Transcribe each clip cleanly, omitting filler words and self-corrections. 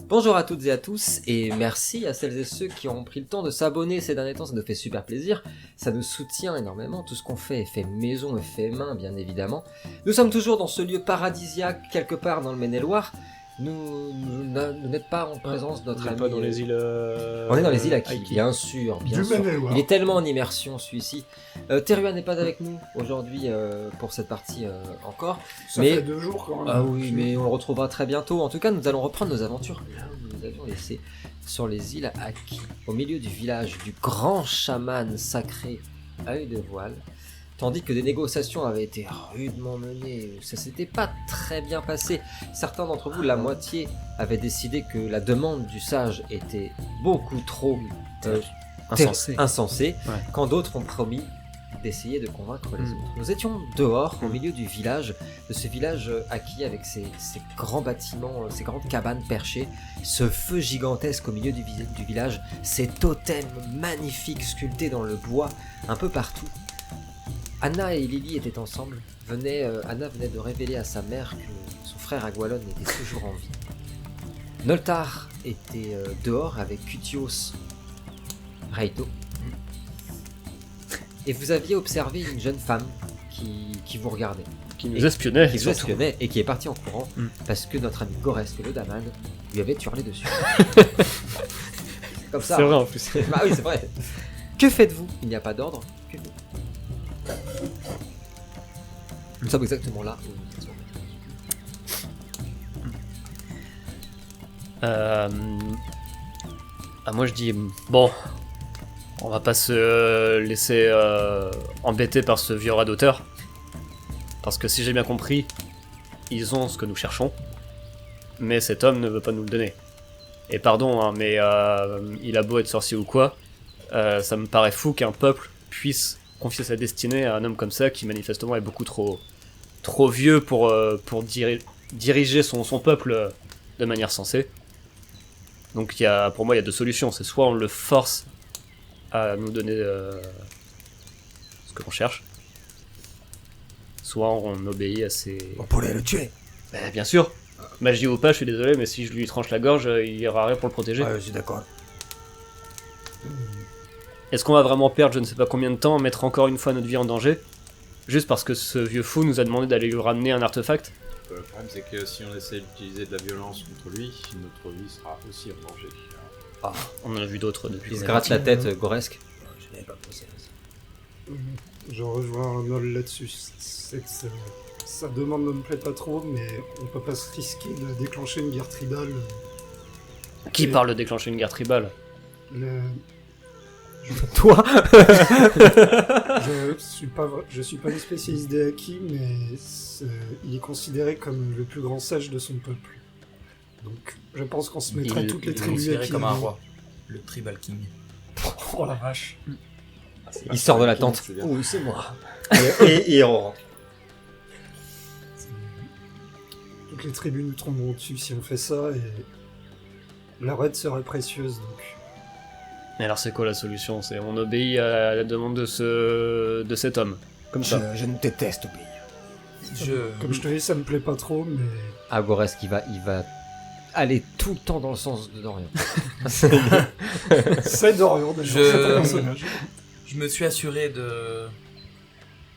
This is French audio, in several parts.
Bonjour à toutes et à tous, et merci à celles et ceux qui ont pris le temps de s'abonner ces derniers temps, ça nous fait super plaisir, ça nous soutient énormément, tout ce qu'on fait est fait maison et fait main bien évidemment. Nous sommes toujours dans ce lieu paradisiaque, quelque part dans le Maine-et-Loire, vous n'êtes pas en présence de notre ami... pas dans les îles... On est dans les îles Aki, Aiki. bien sûr. Du Maine-et-Loire. Il est tellement en immersion celui-ci. Terua n'est pas avec nous aujourd'hui pour cette partie encore. Ça mais... fait 2 jours quand même. Ah oui, mais on le retrouvera très bientôt. En tout cas, nous allons reprendre nos aventures là où nous avions laissé sur les îles Aki, au milieu du village du grand chaman sacré Œil de Voile. Tandis que des négociations avaient été rudement menées, ça s'était pas très bien passé. Certains d'entre vous, la moitié, avaient décidé que la demande du sage était beaucoup trop insensée, Ouais. quand d'autres ont promis d'essayer de convaincre les autres. Nous étions dehors, au milieu du village, de ce village acquis avec ses grands bâtiments, ses grandes cabanes perchées, ce feu gigantesque au milieu du village, ces totems magnifiques sculptés dans le bois, un peu partout. Anna et Lily étaient ensemble. Anna venait de révéler à sa mère que son frère Agualon était toujours en vie. Noltar était dehors avec Cutios Raito. Et vous aviez observé une jeune femme qui vous regardait. Qui nous espionnait. Qui vous surtout. espionnait et qui est partie en courant Mm. parce que notre ami Goresk, le daman, lui avait hurlé dessus. C'est comme ça. C'est vrai en plus. Bah oui, c'est vrai. Que faites-vous? Il n'y a pas d'ordre. Que faites-vous? Nous sommes exactement là où nous étions. Moi je dis, bon, on va pas se laisser embêter par ce vieux radoteur. Parce que si j'ai bien compris, ils ont ce que nous cherchons, mais cet homme ne veut pas nous le donner. Et pardon, hein, mais il a beau être sorcier ou quoi, ça me paraît fou qu'un peuple puisse confier sa destinée à un homme comme ça qui manifestement est beaucoup trop vieux pour diriger son peuple de manière sensée. Donc pour moi il y a deux solutions, c'est soit on le force à nous donner ce que l'on cherche, soit on obéit à ses... On pourrait le tuer. Bien sûr, magie ou pas, je suis désolé, mais si je lui tranche la gorge, il y aura rien pour le protéger. Ouais, je suis d'accord. Est-ce qu'on va vraiment perdre je ne sais pas combien de temps, mettre encore une fois notre vie en danger, juste parce que ce vieux fou nous a demandé d'aller lui ramener un artefact? Le problème, c'est que si on essaie d'utiliser de la violence contre lui, notre vie sera aussi en danger. On en a vu d'autres depuis. Il se gratte la tête, Goresk. Je n'avais pas pensé à ça. Je rejoins Nol là-dessus. C'est que sa demande ne me plaît pas trop, mais on peut pas se risquer de déclencher une guerre tribale. Qui Et parle de déclencher une guerre tribale? Toi? Je suis pas un spécialiste des Haki, mais il est considéré comme le plus grand sage de son peuple. Donc je pense qu'on se mettra toutes les Il est tribus considéré Haki comme un avant. roi, le Tribal King. Oh la vache. Il sort de la tente. C'est bien. Oui, c'est moi. Et on rentre. Toutes les tribus nous tomberont dessus si on fait ça, et leur aide serait précieuse, donc... Mais alors c'est quoi la solution? C'est on obéit à la demande de cet homme, comme ça. Je ne déteste obéir. Comme je te dis, ça me plaît pas trop, mais... Ah, Goresk, il va aller tout le temps dans le sens de Dorian. C'est Dorian, déjà, Je- c'est un personnage. Je me suis assuré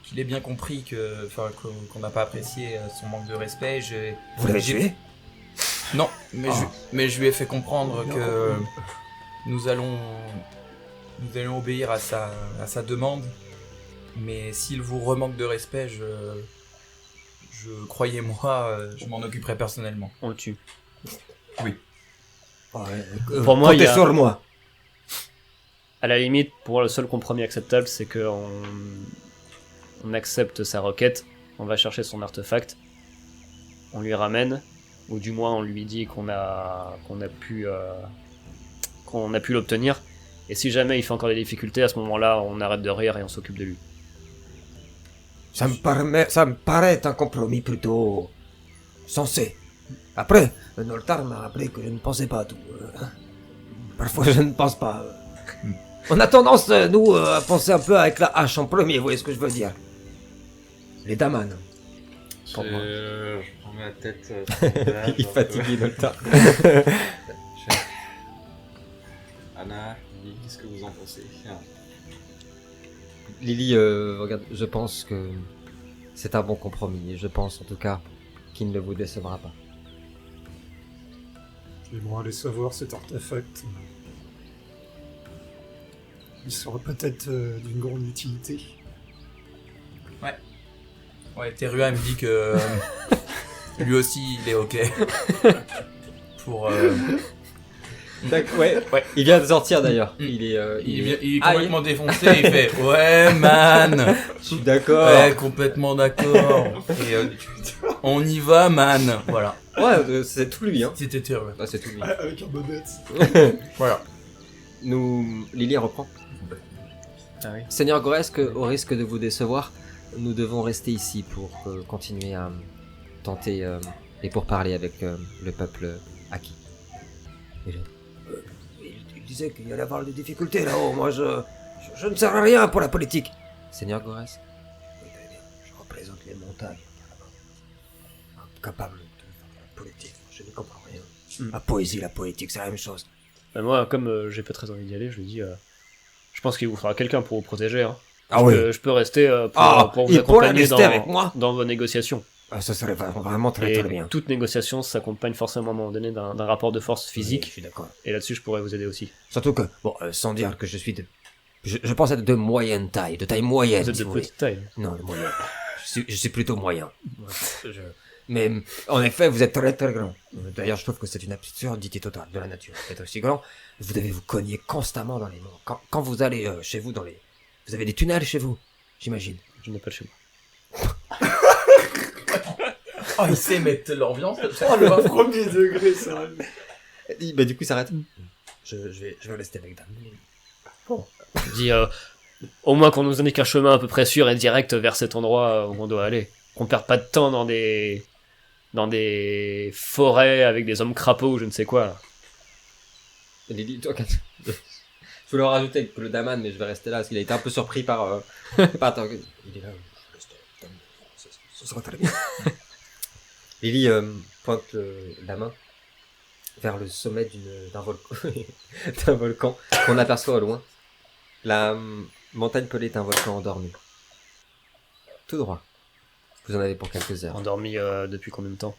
qu'il ait bien compris qu'on n'a pas apprécié son manque de respect. Vous l'avez tué? Non, mais, Ah. mais je lui ai fait comprendre Bien que compris. nous allons obéir à sa demande. Mais s'il vous remanque de respect, croyez-moi, je m'en occuperai personnellement. On le tue. Pour moi, il y a- sur moi. À la limite, pour moi, le seul compromis acceptable, c'est que on accepte sa requête, on va chercher son artefact, on lui ramène, ou du moins on lui dit qu'on a pu l'obtenir. Et si jamais il fait encore des difficultés, à ce moment-là, on arrête de rire et on s'occupe de lui. Ça me paraît un compromis plutôt sensé. Après, Noltar m'a rappelé que je ne pensais pas à tout. Parfois, je ne pense pas. On a tendance, nous, à penser un peu avec la hache en premier, vous voyez ce que je veux dire? Les damans. pour moi. Je prends ma tête. sur le visage, Il est un peu. fatigué dans le tas. Anna, Lily, qu'est-ce que vous en pensez? Lily, regarde, je pense que c'est un bon compromis. Et je pense en tout cas qu'il ne vous décevra pas. Et bon, allez savoir cet artefact. Il sera peut-être d'une grande utilité. Ouais, Terua me dit que lui aussi il est ok. Pour. Ouais. Il vient de sortir d'ailleurs. Mm. Il est. Il est Ah, complètement défoncé, il fait ouais man, Je suis d'accord. ouais complètement d'accord. Et on y va man, voilà. Ouais, c'est tout lui, hein. C'était Terua. Ah, c'est tout lui. Avec un bobette. Voilà. Lily reprend. Ah oui. Seigneur Goresque, au risque de vous décevoir, nous devons rester ici pour continuer à tenter et pour parler avec le peuple acquis. Il disait qu'il allait avoir des difficultés là-haut. Moi, je ne sers à rien pour la politique. Seigneur Goresque, Oui, très bien. Je représente les montagnes. Incapable de faire de la politique. Je ne comprends rien. La poésie, la politique, c'est la même chose. Moi, comme j'ai pas très envie d'y aller, je lui dis je pense qu'il vous faudra quelqu'un pour vous protéger. Hein. Ah oui. Je peux rester pour vous il pourrait accompagner rester avec moi. dans vos négociations. Ah, ça serait vraiment très Et très bien. toute négociation s'accompagne forcément à un moment donné d'un rapport de force Oui, physique. je suis d'accord. Et là-dessus, je pourrais vous aider aussi. Surtout que, bon, sans dire que je suis de... Je pense être de moyenne taille, de taille moyenne. Vous êtes si de vous voulez. petite taille. Non, de moyenne. Je suis plutôt moyen. Mais en effet, vous êtes très très grand. D'ailleurs, je trouve que c'est une absurdité totale de la nature. Vous êtes aussi grand, vous devez vous cogner constamment dans les monts. Quand vous allez chez vous, vous avez des tunnels chez vous, j'imagine. Je n'ai pas de chez moi. Oh, il sait mettre l'ambiance. Oh, le premier degré, ça. bah du coup, il s'arrête. Je vais rester avec Dame. Je dis au moins qu'on nous indique un chemin à peu près sûr et direct vers cet endroit où on doit aller. Qu'on perde pas de temps dans des forêts avec des hommes crapauds ou je ne sais quoi. Là. Lily, toi, je voulais en rajouter avec le Daman, mais je vais rester là parce qu'il a été un peu surpris par. Attends, il est là. Ce sera très bien. Lily pointe la main vers le sommet d'un volcan, d'un volcan qu'on aperçoit au loin. La montagne pelée est un volcan endormi. Tout droit. Vous en avez pour quelques heures. Endormi depuis combien de temps?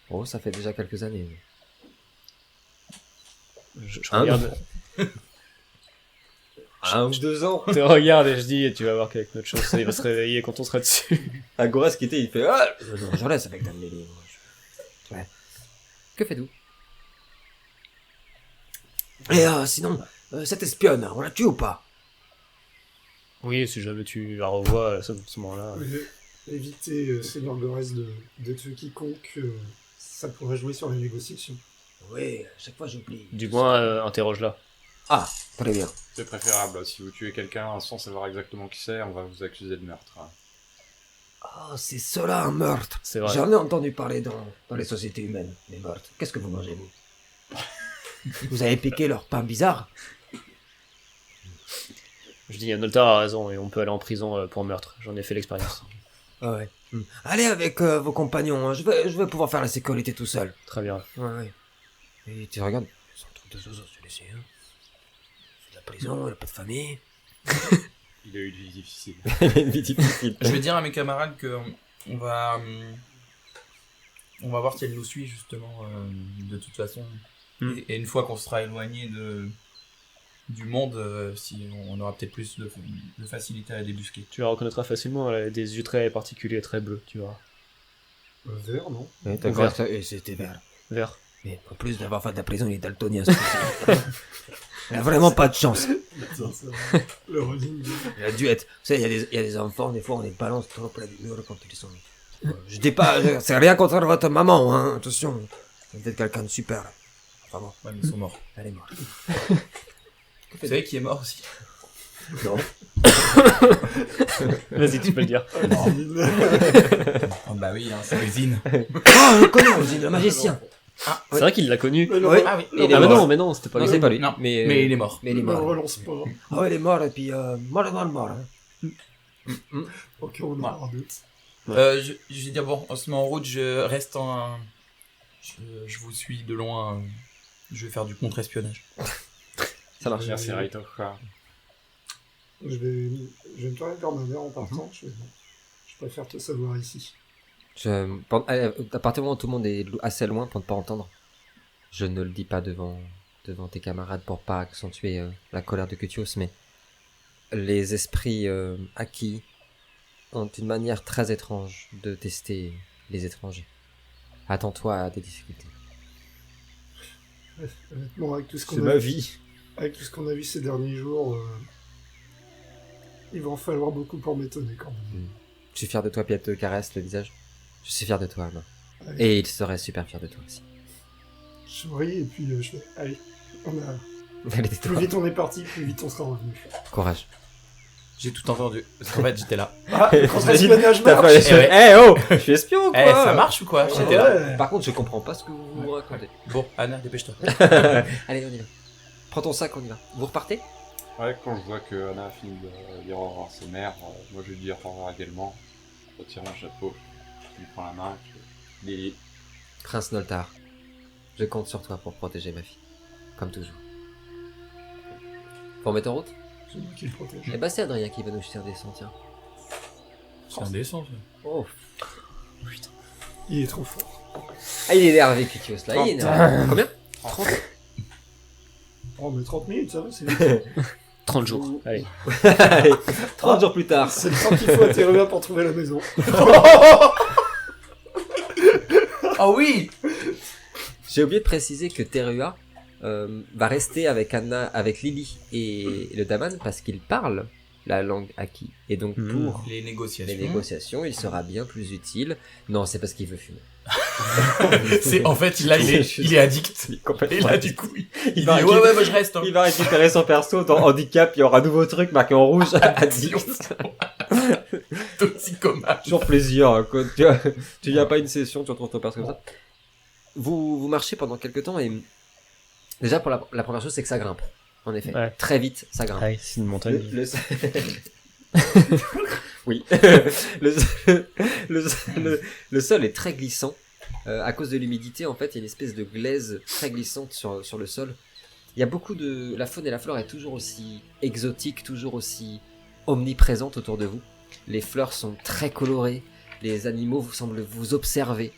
Oh, ça fait déjà quelques années. Je Un regarde, 1 ou 2 ans. je te regarde et je dis et tu vas voir qu'avec notre chance, il va se réveiller quand on sera dessus. Agoras qui était, il fait ah Non, je reste avec Dame Lily. moi. que faites-vous? Et sinon, cette espionne, on la tue ou pas? Oui, si jamais tu la revois à ce moment-là. Éviter, Seigneur Gorès, de tuer quiconque, ça pourrait jouer sur les négociations. Oui, à chaque fois j'oublie. Du moins, interroge-la. Ah, très bien. C'est préférable. Si vous tuez quelqu'un sans savoir exactement qui c'est, on va vous accuser de meurtre. Ah, c'est cela un meurtre. C'est vrai. J'en ai entendu parler dans les sociétés humaines, les meurtres. Qu'est-ce que vous mangez, vous? Vous avez piqué leur pain bizarre? Je dis Noltar a raison et on peut aller en prison pour meurtre. J'en ai fait l'expérience. Ah ouais. Allez avec vos compagnons, hein. je vais pouvoir faire la sécurité tout seul. Très bien. Ouais. Et tu regardes, c'est un truc de zozo celui-ci, hein. C'est de la prison, il a pas de famille. Il a eu une vie difficile. Une vie difficile. Je vais dire à mes camarades que on va voir si elle nous suit justement de toute façon. Et une fois qu'on sera éloigné du monde, si on aura peut-être plus de facilité à la débusquer. Tu la reconnaîtras facilement, elle a des yeux très particuliers, très bleus, tu vois. Vert, non? Ouais, Ou vert. et c'était vert. Vert. Mais en plus d'avoir fait de la prison, il est daltonien. Ce coup-ci. Il a vraiment pas de chance. Le running. Il a dû être. Tu sais, il y a des enfants, des fois on les balance trop près du mur quand ils sont. Je dis pas, c'est rien contre votre maman, hein, attention. C'est peut-être quelqu'un de super. Enfin bon, Ouais, mais ils sont morts. elle est morte. Vous savez qui est mort aussi? Non. Vas-y, tu peux le dire. Oh bah oui, hein, c'est Résine. Ah, je connais, on dit le magicien. C'est vrai qu'il l'a connu. Oui. Ah oui, Il est Ah mais mort. non, mais non, c'était pas Non, lui. c'est pas lui. Non, mais, mais il est mort. Mais il est Ne mort. relance pas. Ah ouais, il est mort, et puis mort. Hein. Ok, on aura un doute. Je vais dire, bon, on se met en route, je reste en... Je vous suis de loin, je vais faire du contre-espionnage. Ça marche. Merci Raito. Je vais me tourner vers ma mère en partant. Je préfère te savoir ici. À partir du moment où tout le monde est assez loin pour ne pas entendre, je ne le dis pas devant tes camarades pour pas accentuer la colère de Cutios, mais les esprits acquis ont une manière très étrange de tester les étrangers. Attends-toi à des difficultés. Honnêtement, avec tout ce C'est qu'on ma a, vie. avec tout ce qu'on a vu ces derniers jours, il va en falloir beaucoup pour m'étonner quand même. Je suis fier de toi, puis elle te caresse le visage. Je suis fier de toi, Anna. Ouais. Et il serait super fier de toi aussi. Je souris et puis je fais, allez, Elle était plus vite on est parti, plus vite on sera revenu. Courage. J'ai tout entendu, parce qu'en fait j'étais là. Ah, contre-espionnage T'as marche. fait- Eh oh, je suis espion ou quoi Ça marche ou quoi? J'étais là. Ouais. Par contre, je comprends pas ce que vous racontez. Bon, Anna, dépêche-toi. Allez, on y va. Prends ton sac, on y va. Vous repartez? Ouais, quand je vois que Anna a fini de dire au revoir à ses mères, moi je lui dis au revoir également. Je retire mon chapeau, je lui prends la main, je dis Lily, Prince Noltar, je compte sur toi pour protéger ma fille. Comme toujours. Pour mettre en route? C'est moi qui le protège. Eh bah, c'est Adrien qui va nous jeter un dessin, tiens. C'est indécent, ça. Oh. Il est trop fort. Ah, il est énervé, Cutios, là. Il est énervé. Combien? 30. Oh, mais 30 minutes, ça va, c'est vite. 30 jours. Allez. Allez, 30 jours plus tard. C'est le temps qu'il faut à Terua pour trouver la maison. Ah oui! J'ai oublié de préciser que Terua va rester avec Anna, avec Lily et le Daman parce qu'ils parlent la langue acquis. Et donc pour Les les négociations. négociations, il sera bien plus utile. Non, c'est parce qu'il veut fumer. En fait, là, il est addict. Et là, du coup, il dit va ouais, moi je reste. Hein. Il va récupérer son perso dans handicap, il y aura un nouveau truc marqué en rouge. Addict. Toxicomane. Toujours plaisir, hein, quoi. Tu viens pas à une session, tu retrouves ton perso comme ça. Vous marchez pendant quelques temps et déjà pour la première chose c'est que ça grimpe. En effet, Ouais. très vite ça grimpe. Ah oui, c'est une montagne. Oui. Le sol est très glissant. À cause de l'humidité, en fait, il y a une espèce de glaise très glissante sur le sol. Il y a beaucoup de... La faune et la flore est toujours aussi exotique, toujours aussi omniprésente autour de vous. Les fleurs sont très colorées, les animaux vous semblent vous observer.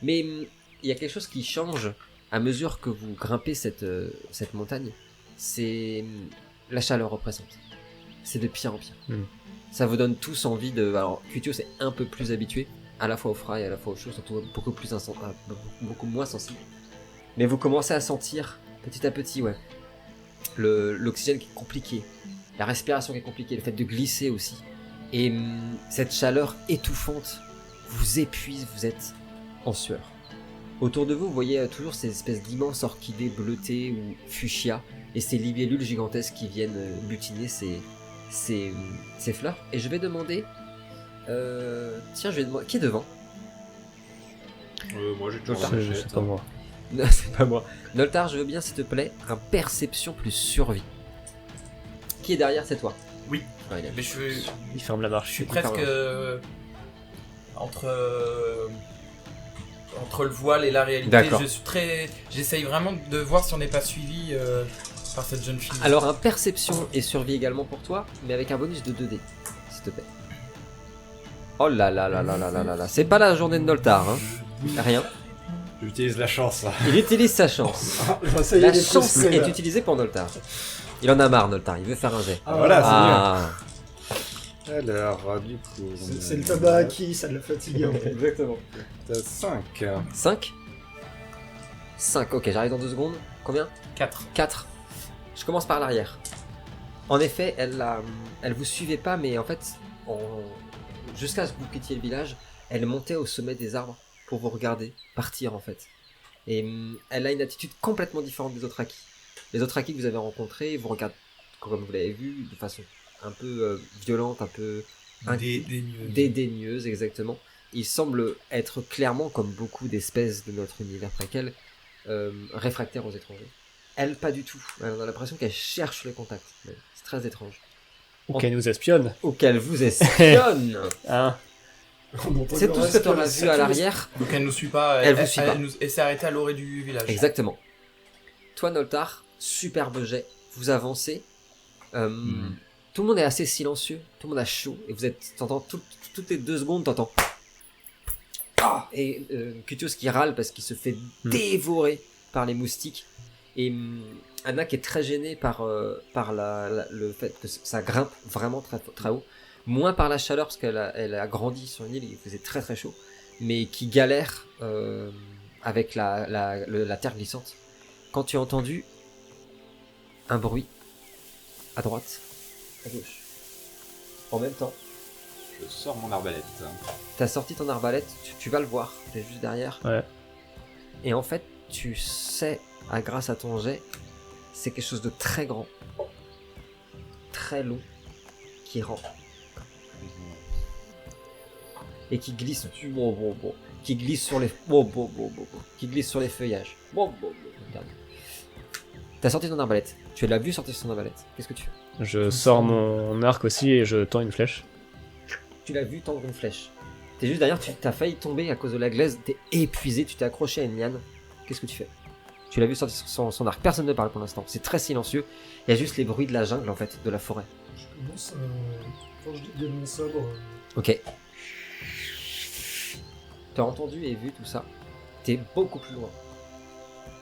Mais il y a quelque chose qui change à mesure que vous grimpez cette montagne. C'est la chaleur représente. C'est de pire en pire. Ça vous donne tous envie de... Alors, Cutios est un peu plus habitué, à la fois au froid et à la fois au chaud, surtout beaucoup moins sensible. Mais vous commencez à sentir, petit à petit, ouais, l'oxygène qui est compliqué, la respiration qui est compliquée, le fait de glisser aussi. Et cette chaleur étouffante vous épuise, vous êtes en sueur. Autour de vous, vous voyez toujours ces espèces d'immenses orchidées bleutées ou fuchsia, et ces libellules gigantesques qui viennent butiner ces fleurs. Et je vais demander... tiens, je vais demander... Qui est devant? moi j'ai toujours Noltar, la C'est machette. pas moi. Non, c'est pas moi. Noltar, je veux bien, s'il te plaît, un perception plus survie. Qui est derrière? C'est toi. Oui. Ah, il a- Mais je Il ferme la marche. suis presque entre le voile et la réalité. D'accord. J'essaye vraiment de voir si on n'est pas suivi par cette jeune fille. Alors, un perception et survie également pour toi, mais avec un bonus de 2D, s'il te plaît. Oh là là là là là là là là. C'est pas la journée de Noltar, hein. Rien. J'utilise la chance là. Il utilise sa chance. Ah, bah, ça y est, La il est chance frustré, est là. utilisée pour Noltar. Il en a marre, Noltar. Il veut faire un jet. Ah, Voilà, Ah. Alors, du coup. C'est le tabac acquis, ça l'a fatigué un peu. Exactement. T'as 5. 5 5, ok, j'arrive dans 2 secondes. Combien? 4. 4. Je commence par l'arrière. En effet, elle vous suivait pas, mais en fait, jusqu'à ce que vous quittiez le village, elle montait au sommet des arbres pour vous regarder partir en fait. Et elle a une attitude complètement différente des autres acquis. Les autres acquis que vous avez rencontrés vous regardent, comme vous l'avez vu, de façon un peu violente, un peu dédaigneuse, exactement. Il semble être clairement, comme beaucoup d'espèces de notre univers préquel, réfractaire aux étrangers. Elle, pas du tout. On a l'impression qu'elle cherche le contact. C'est très étrange. Ou qu'elle nous espionne. Ou qu'elle vous espionne. Hein. On entend C'est le tout ce que reste tu auras de vu à l'arrière. Donc elle nous suit pas. Elle vous suit pas. Elle s'est arrêtée à l'orée du village. Exactement. Toi, Noltar, superbe jet. Vous avancez. Tout le monde est assez silencieux. Tout le monde a chaud. Et t'entends toutes les 2 secondes, t'entends. Et Cutios qui râle parce qu'il se fait dévorer par les moustiques. Et Anna qui est très gênée par le fait que ça grimpe vraiment très, très haut. Moins par la chaleur parce qu'elle a grandi sur une île et il faisait très très chaud. Mais qui galère avec la terre glissante. Quand tu as entendu un bruit à droite, à gauche, en même temps, Je sors mon arbalète. t'as sorti ton arbalète, tu vas le voir, t'es juste derrière. Ouais. Et en fait, tu sais, grâce à ton jet, c'est quelque chose de très grand, très long, qui rampe et qui glisse, qui glisse sur les, qui glisse sur les feuillages. Regarde. T'as sorti ton arbalète. Tu l'as vu sortir son arbalète. Qu'est-ce que tu fais? Je sors mon arc aussi et je tends une flèche. Tu l'as vu tendre une flèche. T'es juste derrière, t'as failli tomber à cause de la glaise, t'es épuisé, tu t'es accroché à une liane. Qu'est-ce que tu fais? Tu l'as vu sortir son arc. Personne ne parle pour l'instant. C'est très silencieux. Il y a juste les bruits de la jungle, en fait, de la forêt. Je commence quand je dis mon sabre. Ok. T'as entendu et vu tout ça. T'es beaucoup plus loin.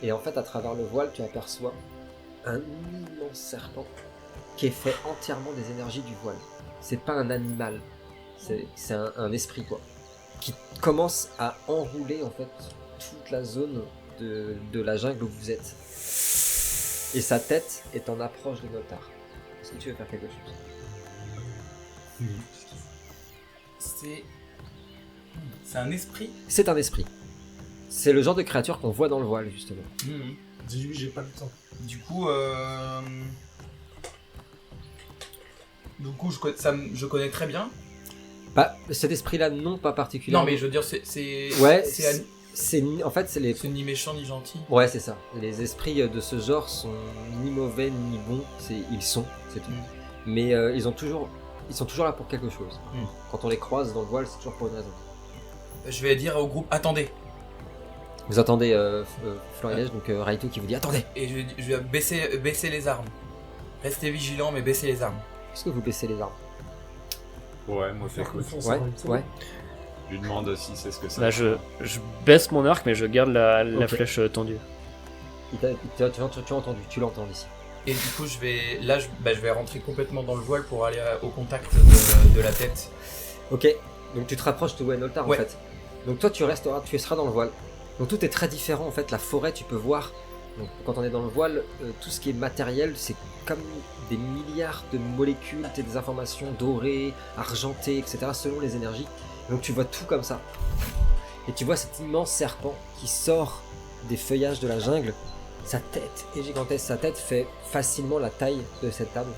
Et en fait, à travers le voile, tu aperçois un immense serpent qui est fait entièrement des énergies du voile. C'est pas un animal. C'est un esprit, quoi. Qui commence à enrouler, en fait, toute la zone de la jungle où vous êtes. Et sa tête est en approche de Noltar. Est-ce que tu veux faire quelque chose? C'est un esprit. C'est un esprit. C'est le genre de créature qu'on voit dans le voile, justement. Dis-lui, j'ai pas le temps. Du coup, je connais très bien. Bah, cet esprit-là, non, pas particulièrement. Non, mais je veux dire, c'est Ouais, c'est en fait, c'est les... ni méchant ni gentil. Ouais, c'est ça. Les esprits de ce genre sont ni mauvais ni bons. Ils sont, c'est tout. Mais ils sont toujours là pour quelque chose. Quand on les croise dans le voile, c'est toujours pour une raison. Je vais dire au groupe, attendez. Vous entendez Florilège, donc Raito qui vous dit attendez. Et je vais baisser les armes. Restez vigilants, mais baissez les armes. Est-ce que vous baissez les armes? Ouais, moi Faire j'écoute. confiance Ouais, en Raito. ouais. Je lui demande si c'est ce que c'est. Là, je baisse mon arc, mais je garde la Ok. flèche tendue. Tu as entendu, tu l'entends ici. Et du coup, je vais rentrer complètement dans le voile pour aller au contact de la tête. Ok, donc tu te rapproches de Noltar Ouais. en fait. Donc toi tu seras dans le voile. Donc tout est très différent en fait. La forêt, tu peux voir. Donc quand on est dans le voile, tout ce qui est matériel, c'est comme des milliards de molécules, des informations dorées, argentées, etc. selon les énergies. Donc tu vois tout comme ça. Et tu vois cet immense serpent qui sort des feuillages de la jungle. Sa tête est gigantesque. Sa tête fait facilement la taille de cette table.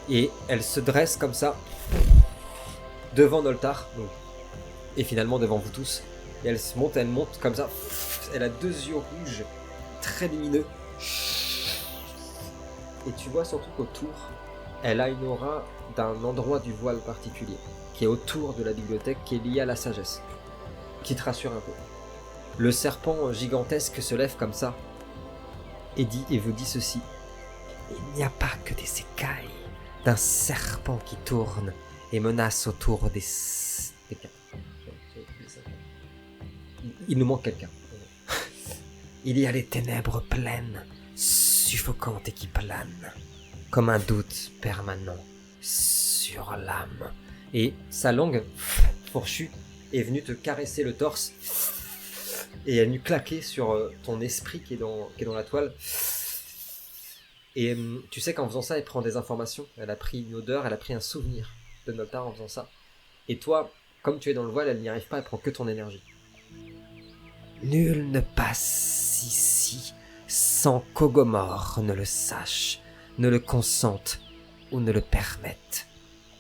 Et elle se dresse comme ça devant Noltar, donc, et finalement devant vous tous. Et elle monte comme ça. Elle a 2 yeux rouges, très lumineux. Et tu vois surtout qu'autour, elle a une aura d'un endroit du voile particulier, qui est autour de la bibliothèque, qui est lié à la sagesse, qui te rassure un peu. Le serpent gigantesque se lève comme ça, et vous dit ceci. Il n'y a pas que des écailles d'un serpent qui tourne et menace autour des quatre. Il nous manque quelqu'un. Il y a les ténèbres pleines, suffocantes et qui planent, comme un doute permanent sur l'âme. Et sa langue fourchue est venue te caresser le torse et elle est venue claquer sur ton esprit qui est dans la toile. Et tu sais qu'en faisant ça, elle prend des informations. Elle a pris une odeur, elle a pris un souvenir de Noltar en faisant ça. Et toi, comme tu es dans le voile, elle n'y arrive pas, elle prend que ton énergie. Nul ne passe ici sans qu'Ogomor ne le sache, ne le consente ou ne le permette.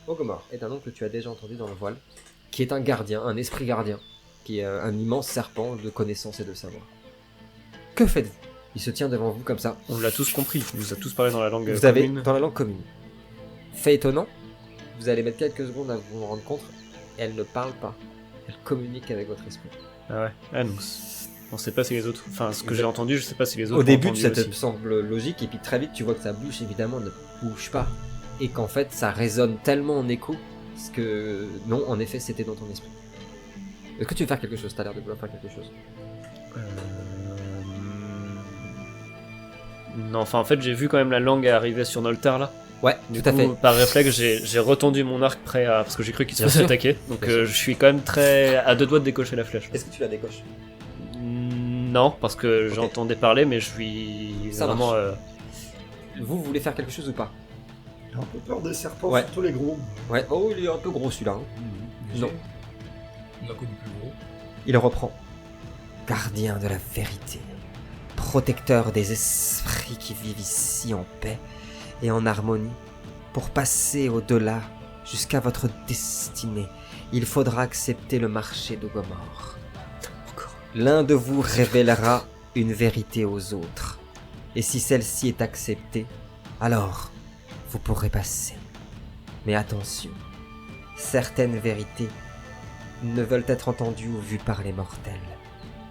Ogomor est un nom que tu as déjà entendu dans le voile, qui est un gardien, un esprit gardien, qui est un immense serpent de connaissances et de savoir. Que faites-vous? Il se tient devant vous comme ça. On l'a tous compris, il nous a tous parlé dans la langue Vous avez commune. dans la langue commune. Fait étonnant, vous allez mettre quelques secondes à vous rendre compte, elle ne parle pas. Elle communique avec votre esprit. Ah ouais. Ah donc, on sait pas si les autres. Enfin, ce que j'ai entendu, je sais pas si les autres. Au ont début, entendu ça te aussi. semble logique, et puis très vite, tu vois que sa bouche, évidemment, ne bouge pas. Et qu'en fait, ça résonne tellement en écho, parce que non, en effet, c'était dans ton esprit. Est-ce que tu veux faire quelque chose? T'as l'air de vouloir faire quelque chose. Non, enfin, en fait, j'ai vu quand même la langue arriver sur Noltar là. Ouais, Du tout à coup, fait. par réflexe, j'ai retendu mon arc prêt à. Parce que j'ai cru qu'il se Bien faisait sûr. attaquer. Donc, Bien sûr. je suis quand même très. à deux doigts de décocher la flèche. Est-ce que tu la décoches? Non, parce que Ok. j'entendais parler, mais je suis Ça vraiment. marche. Vous voulez faire quelque chose ou pas? J'ai un peu peur des serpents, Ouais. surtout les gros. Ouais. Oh, il est un peu gros celui-là. Hein. Non. On a connu plus gros. Il reprend. Gardien de la vérité, protecteur des esprits qui vivent ici en paix et en harmonie, pour passer au-delà jusqu'à votre destinée, il faudra accepter le marché de Gomorre. L'un de vous révélera une vérité aux autres, et si celle-ci est acceptée, alors vous pourrez passer. Mais attention, certaines vérités ne veulent être entendues ou vues par les mortels.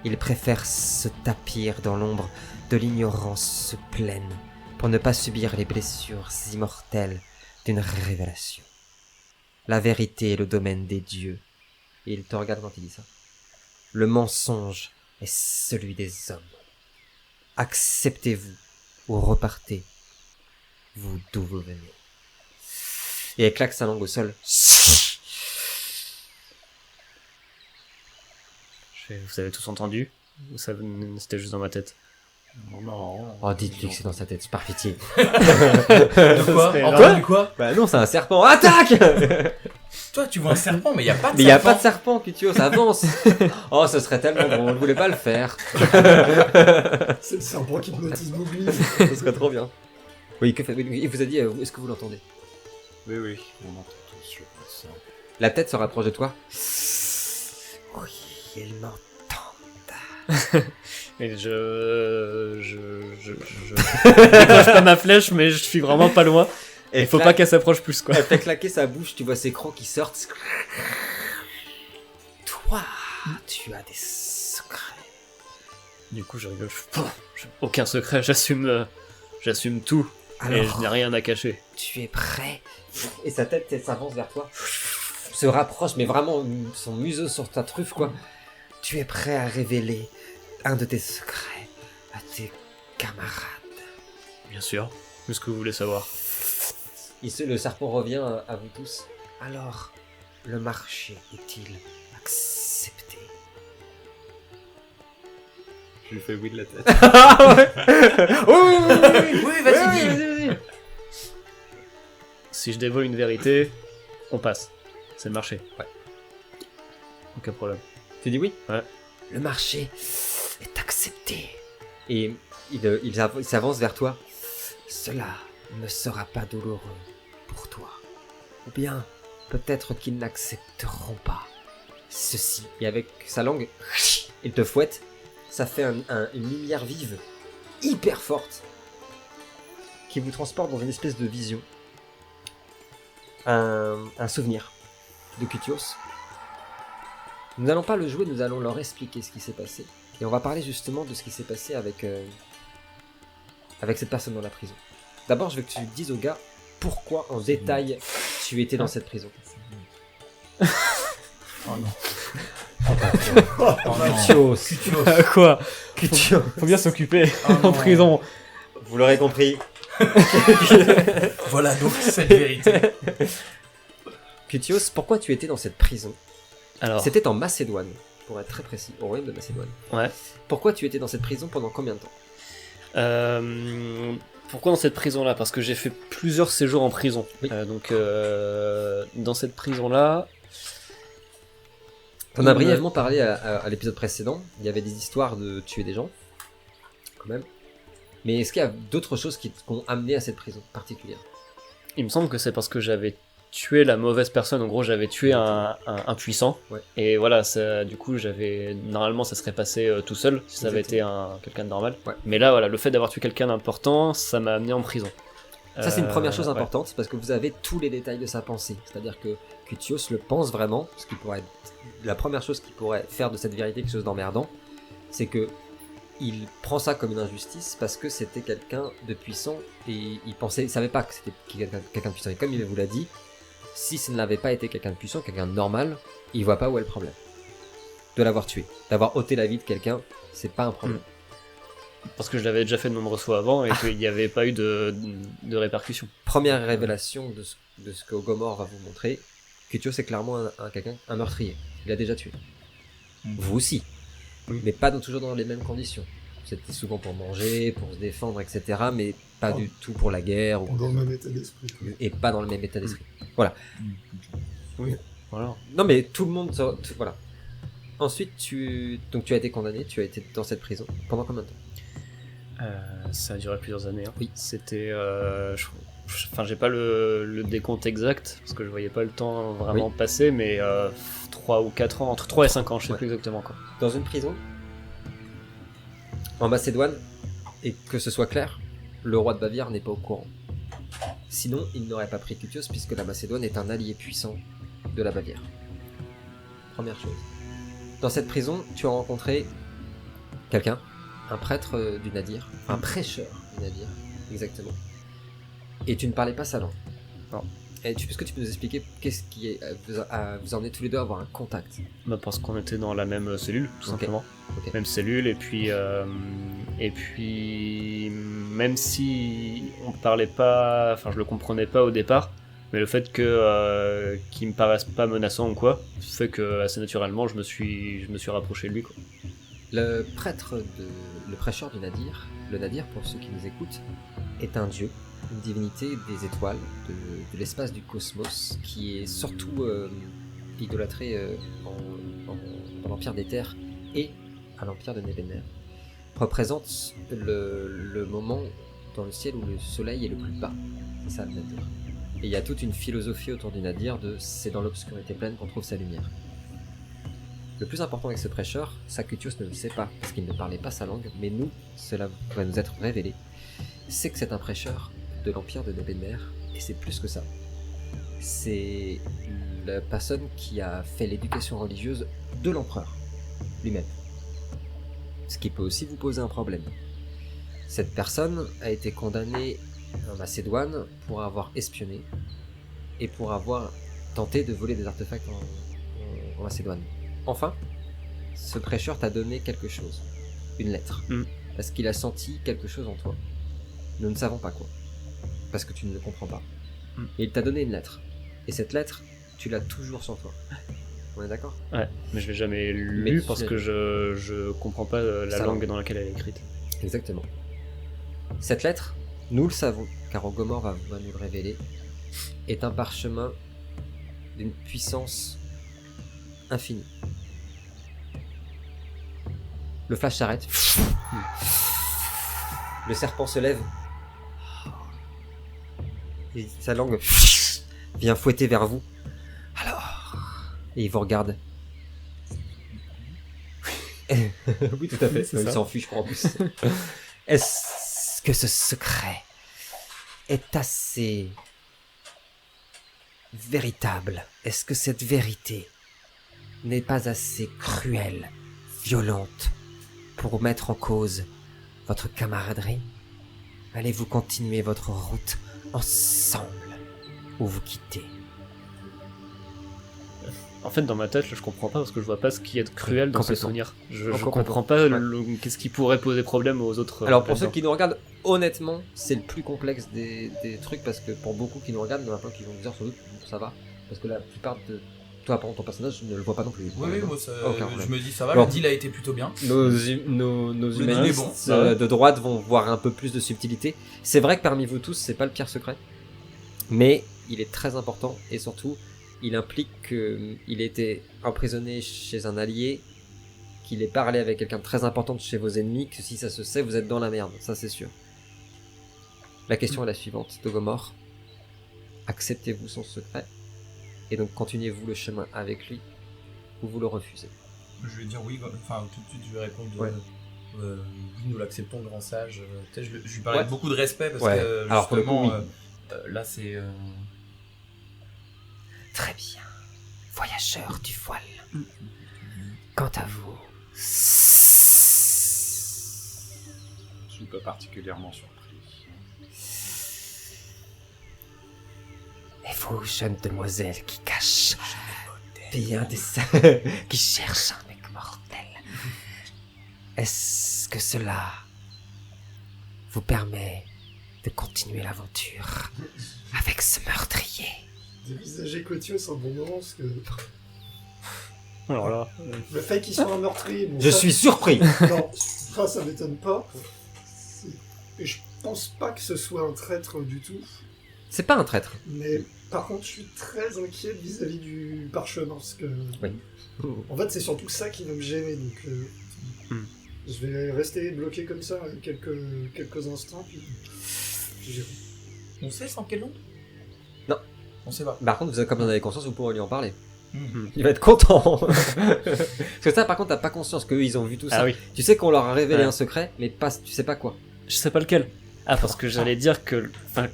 Ils préfèrent se tapir dans l'ombre de l'ignorance pleine pour ne pas subir les blessures immortelles d'une révélation. La vérité est le domaine des dieux. Et il te regarde quand il dit ça. Le mensonge est celui des hommes. Acceptez-vous ou repartez, vous d'où vous venez. Et elle claque sa langue au sol. Vous avez tous entendu? Ou ça c'était juste dans ma tête? Non. Oh, dites-lui que c'est dans sa tête, par pitié. De quoi C'était Entendu quoi Bah non, c'est un serpent. Attaque! Toi, tu vois un serpent, mais il y a pas de Mais il y a serpent. pas de serpent, Cutios, avance. Oh, ce serait tellement drôle, je voulais pas le faire. C'est le serpent qui hypnotise Mowgli. Ce serait trop bien. Oui, que fait... il vous a dit, est-ce que vous l'entendez? Oui, oui, on entend tous, je pense. La tête se rapproche de toi. Oui, il m'entend. Et je décroche pas ma flèche, mais je suis vraiment pas loin. Et il faut pas qu'elle s'approche plus, quoi. Elle fait claquer sa bouche, tu vois ses crocs qui sortent. Toi, tu as des secrets. Du coup, je rigole. J'ai aucun secret, j'assume tout. Et je Alors, n'ai rien à cacher. tu es prêt? Et sa tête, elle s'avance vers toi. Se rapproche, mais vraiment son museau sur ta truffe, quoi. Tu es prêt à révéler un de tes secrets à tes camarades. Bien sûr. Qu'est-ce que vous voulez savoir? Le serpent revient à vous tous. Alors, le marché est-il accepté? Je lui fais oui de la tête. Ah ouais. Oui, vas-y, dis. Si je dévoile une vérité, on passe. C'est le marché. Ouais. Aucun problème. Tu dis oui? Ouais. Le marché est accepté. Et il s'avance vers toi. Cela ne sera pas douloureux pour toi. Ou bien, peut-être qu'ils n'accepteront pas ceci. Et avec sa langue, il te fouette. Ça fait une lumière vive, hyper forte, qui vous transporte dans une espèce de vision. Un souvenir de Cutios. Nous n'allons pas le jouer, nous allons leur expliquer ce qui s'est passé. Et on va parler justement de ce qui s'est passé avec cette personne dans la prison. D'abord, je veux que tu dises au gars pourquoi en détail tu étais dans cette prison. Oh non. Oh, Oh non. Cutios. Quoi? Cutios. Faut bien s'occuper Oh non. en prison. Vous l'aurez compris. Voilà donc cette vérité. Cutios, pourquoi tu étais dans cette prison? Alors, C'était en Macédoine, pour être très précis, au royaume de Macédoine. ouais. Pourquoi tu étais dans cette prison pendant combien de temps? Pourquoi dans cette prison-là? Parce que j'ai fait plusieurs séjours en prison. Oui. Donc, dans cette prison-là... On a brièvement parlé à l'épisode précédent. Il y avait des histoires de tuer des gens, quand même. Mais est-ce qu'il y a d'autres choses qui t'ont amené à cette prison particulière? Il me semble que c'est parce que j'avais tué la mauvaise personne. En gros, j'avais tué un puissant. Ouais. Et voilà, ça, du coup, normalement, ça serait passé tout seul si ça avait été quelqu'un de normal. Ouais. Mais là, voilà, le fait d'avoir tué quelqu'un d'important, ça m'a amené en prison. Ça, c'est une première chose ouais. importante, parce que vous avez tous les détails de sa pensée. C'est-à-dire que Cutios le pense vraiment, ce qui pourrait être la première chose qui pourrait faire de cette vérité quelque chose d'emmerdant, c'est que il prend ça comme une injustice parce que c'était quelqu'un de puissant et il savait pas que c'était quelqu'un de puissant. Et comme il vous l'a dit, si ce n'avait pas été quelqu'un de puissant, quelqu'un de normal, il voit pas où est le problème. De l'avoir tué, d'avoir ôté la vie de quelqu'un, c'est pas un problème. Parce que je l'avais déjà fait de nombreuses fois avant et qu'il n'y avait pas eu de répercussions. Première révélation de ce que Ogomor va vous montrer, Cutios est clairement un meurtrier. Il a déjà tué. Vous aussi. Mais pas toujours dans les mêmes conditions. C'était souvent pour manger, pour se défendre, etc. Mais pas du tout pour la guerre. Ou dans le même état d'esprit. Et pas dans le même état d'esprit. Voilà. Oui, voilà. Non mais tout le monde... Voilà. Ensuite, tu as été condamné, tu as été dans cette prison. Pendant combien de temps? Ça a duré plusieurs années. Hein. Oui. C'était... Enfin, j'ai pas le décompte exact, parce que je voyais pas le temps vraiment passer, mais 3 ou 4 ans, entre 3 et 5 ans, je sais plus exactement quoi. Dans une prison, en Macédoine, et que ce soit clair, le roi de Bavière n'est pas au courant. Sinon, il n'aurait pas pris Cutios, puisque la Macédoine est un allié puissant de la Bavière. Première chose. Dans cette prison, tu as rencontré quelqu'un, un prêtre du Nadir, un prêcheur du Nadir, exactement. Et tu ne parlais pas sa langue. Non. Est-ce que tu peux nous expliquer qu'est-ce qui vous emmenez tous les deux à avoir un contact? Bah parce qu'on était dans la même cellule, tout simplement. Ok. Même cellule, et puis même si on parlait pas, enfin je le comprenais pas au départ, mais le fait que qu'il me paraisse pas menaçant ou quoi, fait que assez naturellement je me suis rapproché de lui quoi. Le prêcheur du Nadir, le Nadir pour ceux qui nous écoutent, est un dieu, une divinité des étoiles, de l'espace du cosmos, qui est surtout idolâtré dans l'Empire des Terres et à l'Empire de Nebener. Représente le moment dans le ciel où le soleil est le plus bas. C'est ça le Nadir. Et il y a toute une philosophie autour du Nadir de c'est dans l'obscurité pleine qu'on trouve sa lumière. Le plus important avec ce prêcheur, Cutios ne le sait pas, parce qu'il ne parlait pas sa langue, mais nous, cela pourrait nous être révélé, c'est que c'est un prêcheur de l'Empire de Nebener, et c'est plus que ça. C'est la personne qui a fait l'éducation religieuse de l'empereur lui-même. Ce qui peut aussi vous poser un problème. Cette personne a été condamnée en Macédoine pour avoir espionné et pour avoir tenté de voler des artefacts en Macédoine. Enfin, ce prêcheur t'a donné quelque chose, une lettre, parce qu'il a senti quelque chose en toi. Nous ne savons pas quoi, parce que tu ne le comprends pas. Et il t'a donné une lettre, et cette lettre, tu l'as toujours sur toi. On est d'accord? Ouais, mais je l'ai jamais lu parce que je comprends pas la langue dans laquelle elle est écrite. Exactement. Cette lettre, nous le savons, car Ogomor va nous le révéler, est un parchemin d'une puissance infinie. Le flash s'arrête. Le serpent se lève. Et sa langue vient fouetter vers vous. Alors... Et il vous regarde. Oui, tout à fait. C'est Il ça. s'enfuit, je crois, en plus. Est-ce que ce secret est assez véritable? Est-ce que cette vérité n'est pas assez cruelle, violente, pour mettre en cause votre camaraderie? Allez-vous continuer votre route ensemble ou vous quitter? En fait, dans ma tête, je comprends pas parce que je vois pas ce qu'il y a de cruel dans ces Complètement. souvenirs. Je Complètement. comprends pas qu'est-ce qui pourrait poser problème aux autres. Alors pour ceux là-dedans. qui nous regardent, honnêtement, c'est le plus complexe des trucs parce que pour beaucoup qui nous regardent, il y en a plein qui vont dire sans doute ça va. Parce que la plupart de... Toi, par exemple, ton personnage, je ne le vois pas non plus. Oui, moi ça, Aucun problème. je me dis ça va, Alors, le deal a été plutôt bien. Nos deal est humanistes bon. de droite vont voir un peu plus de subtilité. C'est vrai que parmi vous tous, c'est pas le pire secret. Mais il est très important et surtout, il implique qu'il était emprisonné chez un allié, qu'il ait parlé avec quelqu'un de très important de chez vos ennemis, que si ça se sait, vous êtes dans la merde, ça c'est sûr. La question est la suivante, Ogomor. Acceptez-vous son secret? Et donc continuez-vous le chemin avec lui, ou vous le refusez? Je vais dire oui, enfin tout de suite je vais répondre Ouais. oui, nous l'acceptons, grand sage. Peut-être je lui parlais avec beaucoup de respect parce Ouais. que Alors, pour le coup, justement oui. là c'est Très bien. voyageurs du voile. Quant à vous, Je suis pas particulièrement surpris. et vous, jeune demoiselle qui cache bien des qui cherche un mec mortel, est-ce que cela vous permet de continuer l'aventure avec ce meurtrier? Dévisager Cotios un bon moment, parce que Alors là, le fait qu'il soit un meurtrier... Bon, Je ça- suis surpris. Non, ça m'étonne pas. Et je pense pas que ce soit un traître du tout. C'est pas un traître. Mais par contre, je suis très inquiet vis-à-vis du parchemin, parce que... Oui. En fait, c'est surtout ça qui va me gêner, donc... Je vais rester bloqué comme ça quelques instants, puis j'irai. On sait sans quel nom? Non. On sait pas. Par contre, comme vous en avez conscience, vous pourrez lui en parler. Hmm. Il va être content. Parce que ça, par contre, t'as pas conscience qu'eux, ils ont vu tout ça. ah oui, Tu sais qu'on leur a révélé Ouais. un secret, mais pas, tu sais pas quoi. je sais pas lequel. Ah, parce que j'allais dire que. Enfin.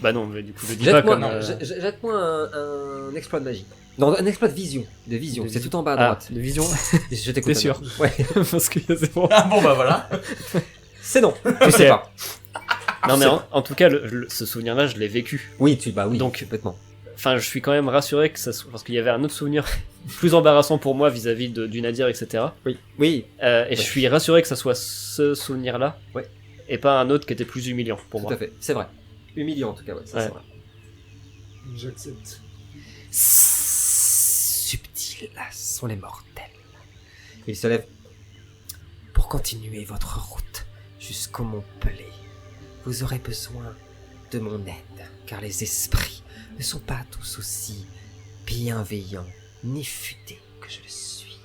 Bah non, mais du coup, je dis pas Jette-moi comme. jette-moi un exploit de magie. Non, un exploit de vision. De vision, De c'est vision. tout en bas à Ah, droite. de vision. Je t'écoute. T'es sûr? Anna. Ouais. Parce que c'est bon. Ah bon bah voilà. C'est non. Tu sais pas. Non, mais en tout cas, ce souvenir-là, je l'ai vécu. Oui, oui. Donc- Complètement. Enfin, je suis quand même rassuré que ça soit. Parce qu'il y avait un autre souvenir plus embarrassant pour moi vis-à-vis du Nadir, etc. Oui. Oui. Et je suis rassuré que ça soit ce souvenir-là. Ouais. Et pas un autre qui était plus humiliant pour Tout moi. à fait. C'est vrai. Humiliant en tout cas, ouais. Ça, Ouais. c'est vrai. J'accepte. Subtils sont les mortels. Il se lève. Pour continuer votre route jusqu'au Mont Pelé, vous aurez besoin de mon aide, car les esprits ne sont pas tous aussi bienveillants ni futés que je le suis.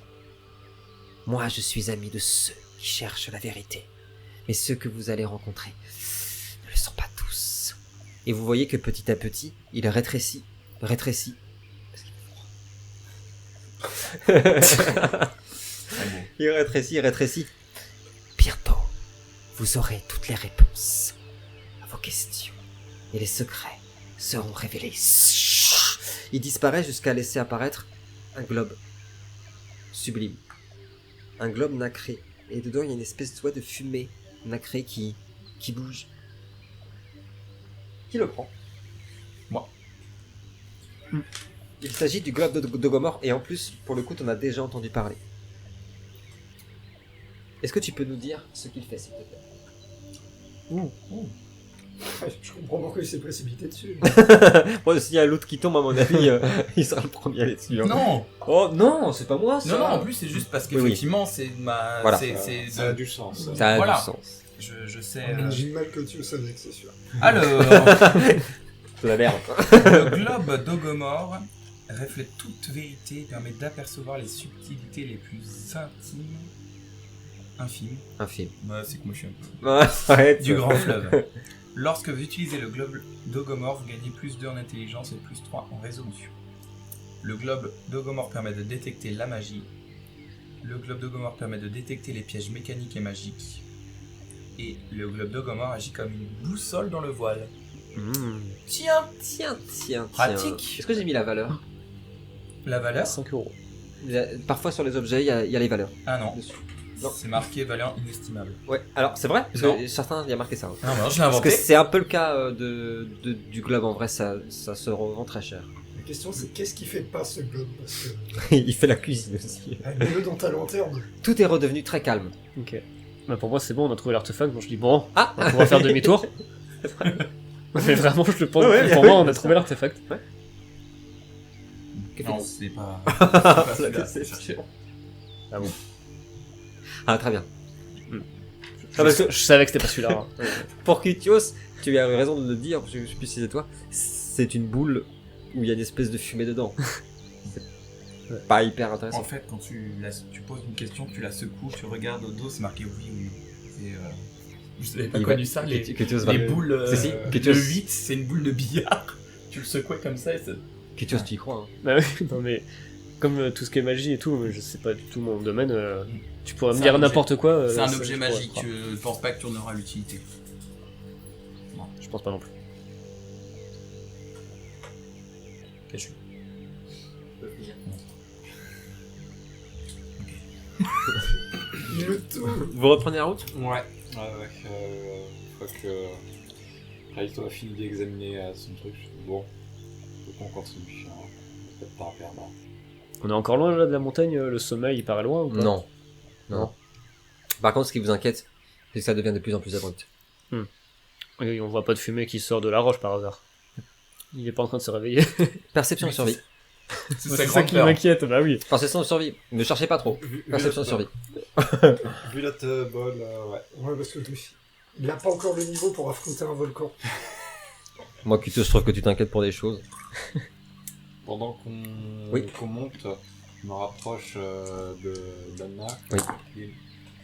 Moi, je suis ami de ceux qui cherchent la vérité, mais ceux que vous allez rencontrer ne le sont pas tous. Et vous voyez que petit à petit, il rétrécit. Il rétrécit. Bientôt, vous aurez toutes les réponses à vos questions, et les secrets seront révélés. Il disparaît jusqu'à laisser apparaître un globe sublime. Un globe nacré. Et dedans, il y a une espèce de fumée nacrée qui bouge. Qui le prend? Moi. Il s'agit du globe de Gomorre, et en plus, pour le coup, t'en as déjà entendu parler. Est-ce que tu peux nous dire ce qu'il fait, s'il te plaît? Je comprends pourquoi il s'est précipité dessus. Bon, s'il y a l'autre qui tombe, à mon avis, il sera le premier à aller dessus. hein. Non. Oh non, c'est pas moi ça. Non non. En plus c'est juste parce Oui, oui. qu'effectivement c'est ma. Voilà. C'est Ça a du sens. Ça a Voilà. du sens. Je sais. On imagine mal Cotios avec, c'est sûr. Alors. C'est la merde. Le globe d'Ogomor reflète toute vérité et permet d'apercevoir les subtilités les plus infimes. Un film. Bah, c'est que moi je suis un peu. Arrête. Du grand fleuve. Lorsque vous utilisez le globe d'Ogomor, vous gagnez plus 2 en intelligence et plus 3 en résolution. Le globe d'Ogomor permet de détecter la magie. Le globe d'Ogomor permet de détecter les pièges mécaniques et magiques. Et le globe d'Ogomor agit comme une boussole dans le voile. Tiens, Tiens. Pratique. Est-ce que j'ai mis la valeur? la valeur. 5 €. Parfois sur les objets, il y a les valeurs Ah non, dessus. Non. c'est marqué valeur inestimable. Ouais, alors c'est vrai, parce Non. que certains, il y a marqué ça. hein. Non, mais non, je l'ai Parce que inventé. c'est un peu le cas du globe, en vrai, ça se revend très cher. La question c'est qu'est-ce qui fait pas ce globe? Parce que Il fait la cuisine aussi. mets-le dans ta lanterne. Tout est redevenu très calme. Ok. Bah pour moi, c'est bon, on a trouvé l'artefact. Donc je dis, bon, Ah on va faire demi-tour. Mais vraiment, je le pense. Ouais, pour ouais, moi, on ouais, a trouvé l'artefact. Non, c'est pas. La celui-là. déception. Ah bon. Ah, très bien. Ah, parce que je savais que c'était pas celui-là. hein. Pour Kutios, tu as eu raison de le dire, je sais plus si c'est toi, c'est une boule où il y a une espèce de fumée dedans. C'est pas hyper En intéressant. fait, quand tu poses une question, tu la secoues, tu regardes au dos, c'est marqué oui ou non. Vous n'avez pas Il connu va- ça, les Kutios va- boules. Si, si, Le Kutios. 8, c'est une boule de billard. Tu le secouais comme ça et ça. Kutios, tu y crois, hein. Bah oui, non mais comme tout ce qui est magie et tout, je sais pas du tout mon domaine. Tu pourrais me C'est dire un objet- n'importe quoi. C'est un ça, objet je pourrais magique, croire. je pense pas que tu en auras l'utilité. Je pense pas non plus. Le tout. Vous reprenez la route? Ouais. Une fois que Raito a fini d'examiner son truc, je suis bon, faut qu'on continue. Hein. Peut-être pas à perdre. On est encore loin là de la montagne, le sommet il paraît loin ou pas? Non. Non. Non. Par contre, ce qui vous inquiète, c'est que ça devient de plus en plus abrupt. Et on voit pas de fumée qui sort de la roche par hasard. Il est pas en train de se réveiller. Perception et survie. C'est C'est sa ça grande qui peur. m'inquiète, bah oui. Perception et survie. Ne cherchez pas trop. Perception et survie. Vu notre bol, ouais. Ouais, parce que il n'a pas encore le niveau pour affronter un volcan. Moi, Kuto, je trouve que tu t'inquiètes pour des choses. Pendant qu'on Oui. qu'on monte, je me rapproche d'Anna. Oui. Il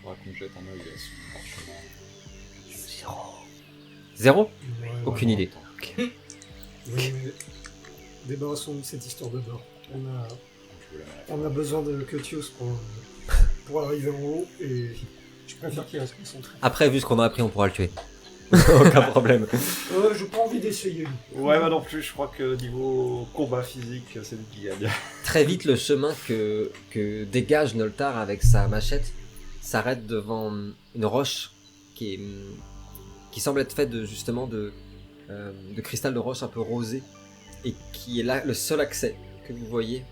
faudra qu'on jette un œil à son parchemin. Zéro? Ouais, Aucune idée. Oui, mais débarrassons de cette histoire de bord. On a besoin de Cutius pour arriver en haut et je préfère qu'il reste concentré. Après, vu ce qu'on a appris, on pourra le tuer. Aucun problème. J'ai pas envie d'essayer. Ouais, moi non plus, je crois que niveau combat physique, c'est lui qui gagne. Très vite, le chemin que dégage Noltar avec sa machette s'arrête devant une roche qui semble être faite justement de cristal de roche un peu rosé et qui est là le seul accès que vous voyez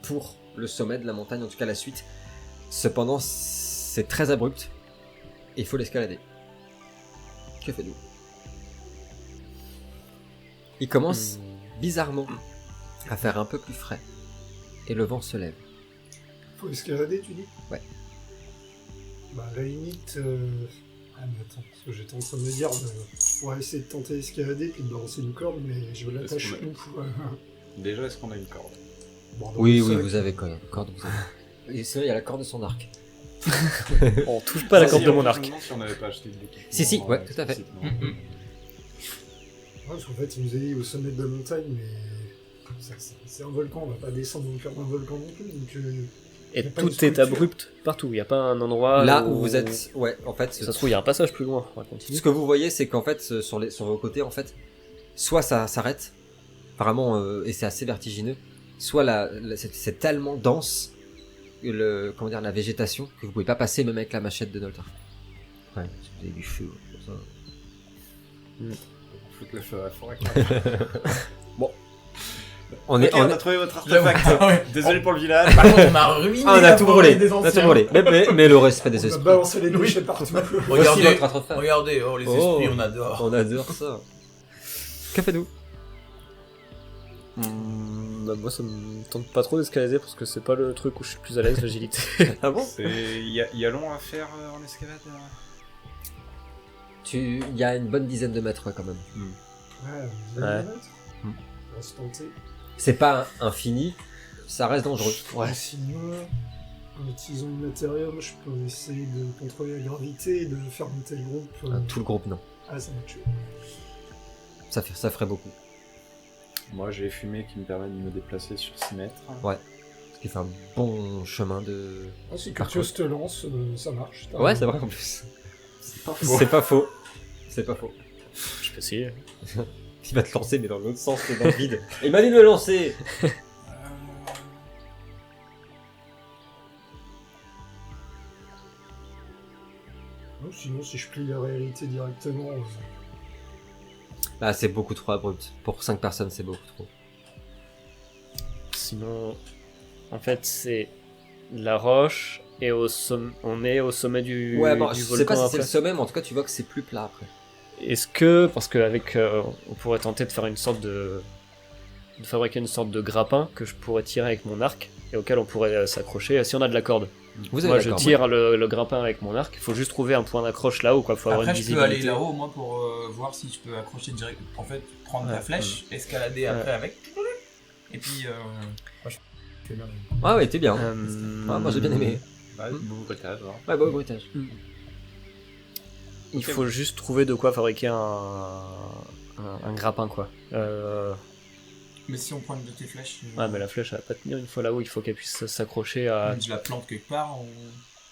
pour le sommet de la montagne, en tout cas la suite. Cependant, c'est très abrupt et il faut l'escalader. Que faites-vous? Il commence bizarrement à faire un peu plus frais et le vent se lève. Faut escalader, tu dis? Ouais. Bah, à la limite. Ah, mais attends, parce que j'étais en train de me dire, on va essayer de tenter d'escalader puis de balancer une corde, mais je l'attache Est-ce qu'on où? Déjà, est-ce qu'on a une corde? Bon, dans Oui, le oui, sac. vous avez corde, vous avez. Et sinon, il y a la corde de son arc. On touche pas la corde de mon arc. Je me demande si on n'avait pas acheté de l'équipement. Si, ouais, tout à fait. Non. Ouais, parce qu'en fait, il nous a dit au sommet de la montagne, mais c'est un volcan, on va pas descendre au cœur d'un volcan non plus, donc... Et y a pas une tout est structure. abrupt partout, il y a pas un endroit Là où vous êtes, ouais, en fait, Ça se trouve, il y a un passage plus loin, on va continuer. ce que vous voyez, c'est qu'en fait, sur vos côtés, en fait, soit ça s'arrête, vraiment, et c'est assez vertigineux, soit c'est tellement dense que la végétation que vous pouvez pas passer même avec la machette de Noltar. Ouais, si vous avez du feu, comme ça. Foutre le feu à la forêt. On est, on est- trouvé votre Ouais. Désolé pour le village. Par contre, on a ruiné Ah, on a la tout forêt brûlé, des on a tout anciens. brûlé. Mais le respect des On a esprits. balancé les déchets partout. Voici Regardez, votre artefact. regardez, oh les Oh. esprits, on adore. On adore ça. Que faites-vous? Bah, moi, ça me tente pas trop d'escalader parce que c'est pas le truc où je suis le plus à l'aise, l'agilité. Ah bon? Il y a long à faire en escalade. Il y a une bonne dizaine de mètres, ouais, quand même. Ouais, Ouais. on va se tenter. C'est pas infini, ça reste dangereux. Ouais. Sinon, en utilisant le matérium, je peux essayer de contrôler la gravité et de faire monter le groupe. Tout le groupe, non. Ah, ça va tuer. Ça ferait beaucoup. Moi, j'ai fumé qui me permet de me déplacer sur 6 mètres. Ce qui fait un bon chemin de... Ah, si Par Curtius te lance, ça marche. T'as Ouais, raison. c'est vrai en plus. C'est pas C'est pas faux. C'est pas faux. Je peux essayer. Il va te lancer, mais dans l'autre sens que dans le vide. Il m'a dit de me lancer. Non, sinon, si je plie la réalité directement, Bah, c'est beaucoup trop abrupt. Pour 5 personnes, c'est beaucoup trop. Sinon, en fait, c'est la roche et on est au sommet du, Ouais, bon, du je sais volcan pas si c'est après. le sommet, mais en tout cas, tu vois que c'est plus plat après. Est-ce que, parce qu'avec, on pourrait tenter de faire une sorte de fabriquer une sorte de grappin que je pourrais tirer avec mon arc et auquel on pourrait s'accrocher si on a de la corde. Vous avez Moi, la je corde. tire le grappin avec mon arc. Il faut juste trouver un point d'accroche là-haut, quoi. Faut avoir Après, une je peux aller visibilité. là-haut, moi, pour voir si je peux accrocher direct. En fait, prendre la Ouais. flèche, escalader après avec. Et puis, moi, je fais bien. Ah ouais, t'es bien. Euh, Ah, moi, j'ai bien aimé. Ouais, beau bruitage. Hein. Ouais, beau bruitage. Il faut juste trouver de quoi fabriquer un grappin, quoi. Mais si on prend une de tes flèches, Ouais, mais la flèche, elle va pas tenir une fois là-haut. Il faut qu'elle puisse s'accrocher à. je la plante quelque part.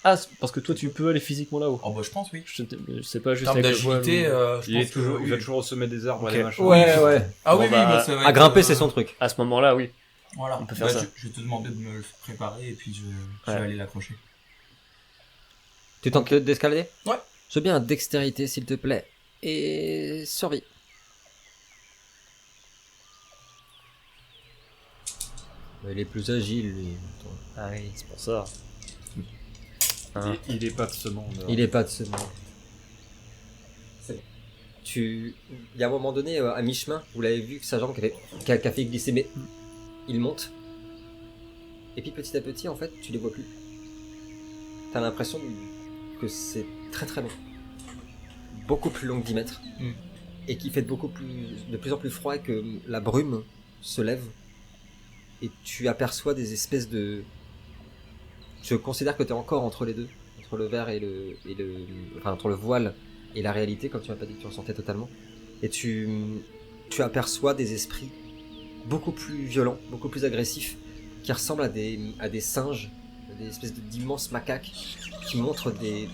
Ah, parce que toi, tu peux aller physiquement là-haut. Oh, bah, je pense, oui. Je sais pas En juste termes avec le voile d'agilité, ou- je Il est pense toujours, que il va oui. toujours au sommet des arbres, Ok. les machins. Ouais, ouais. Ah Bon, oui, bah, oui, bah, ça va À être, grimper, c'est son truc. À ce moment-là, oui. Voilà, On peut faire ça. Je vais te demander de me le préparer et puis je Ouais. vais aller l'accrocher. Tu tentes d'escalader? Ouais. Je veux bien un dextérité, s'il te plaît. Et survie. Il est plus agile, lui. Ah oui, c'est pour ça. Hein. Il est pas de ce monde. Il est pas de ce monde. Il y a un moment donné, à mi-chemin, vous l'avez vu que sa jambe qui a fait glisser, mais il monte. Et puis petit à petit, en fait, tu les vois plus. T'as l'impression que c'est très très long. Beaucoup plus long que 10 mètres. Mm. Et qui fait de plus en plus froid, et que la brume se lève. Et tu aperçois des espèces de... Je considère que tu es encore entre les deux. Entre le verre et enfin, entre le voile et la réalité, comme tu m'as pas dit que tu ressentais totalement. Et tu aperçois des esprits beaucoup plus violents, beaucoup plus agressifs, qui ressemblent à des singes, des espèces d'immenses macaques, qui montrent des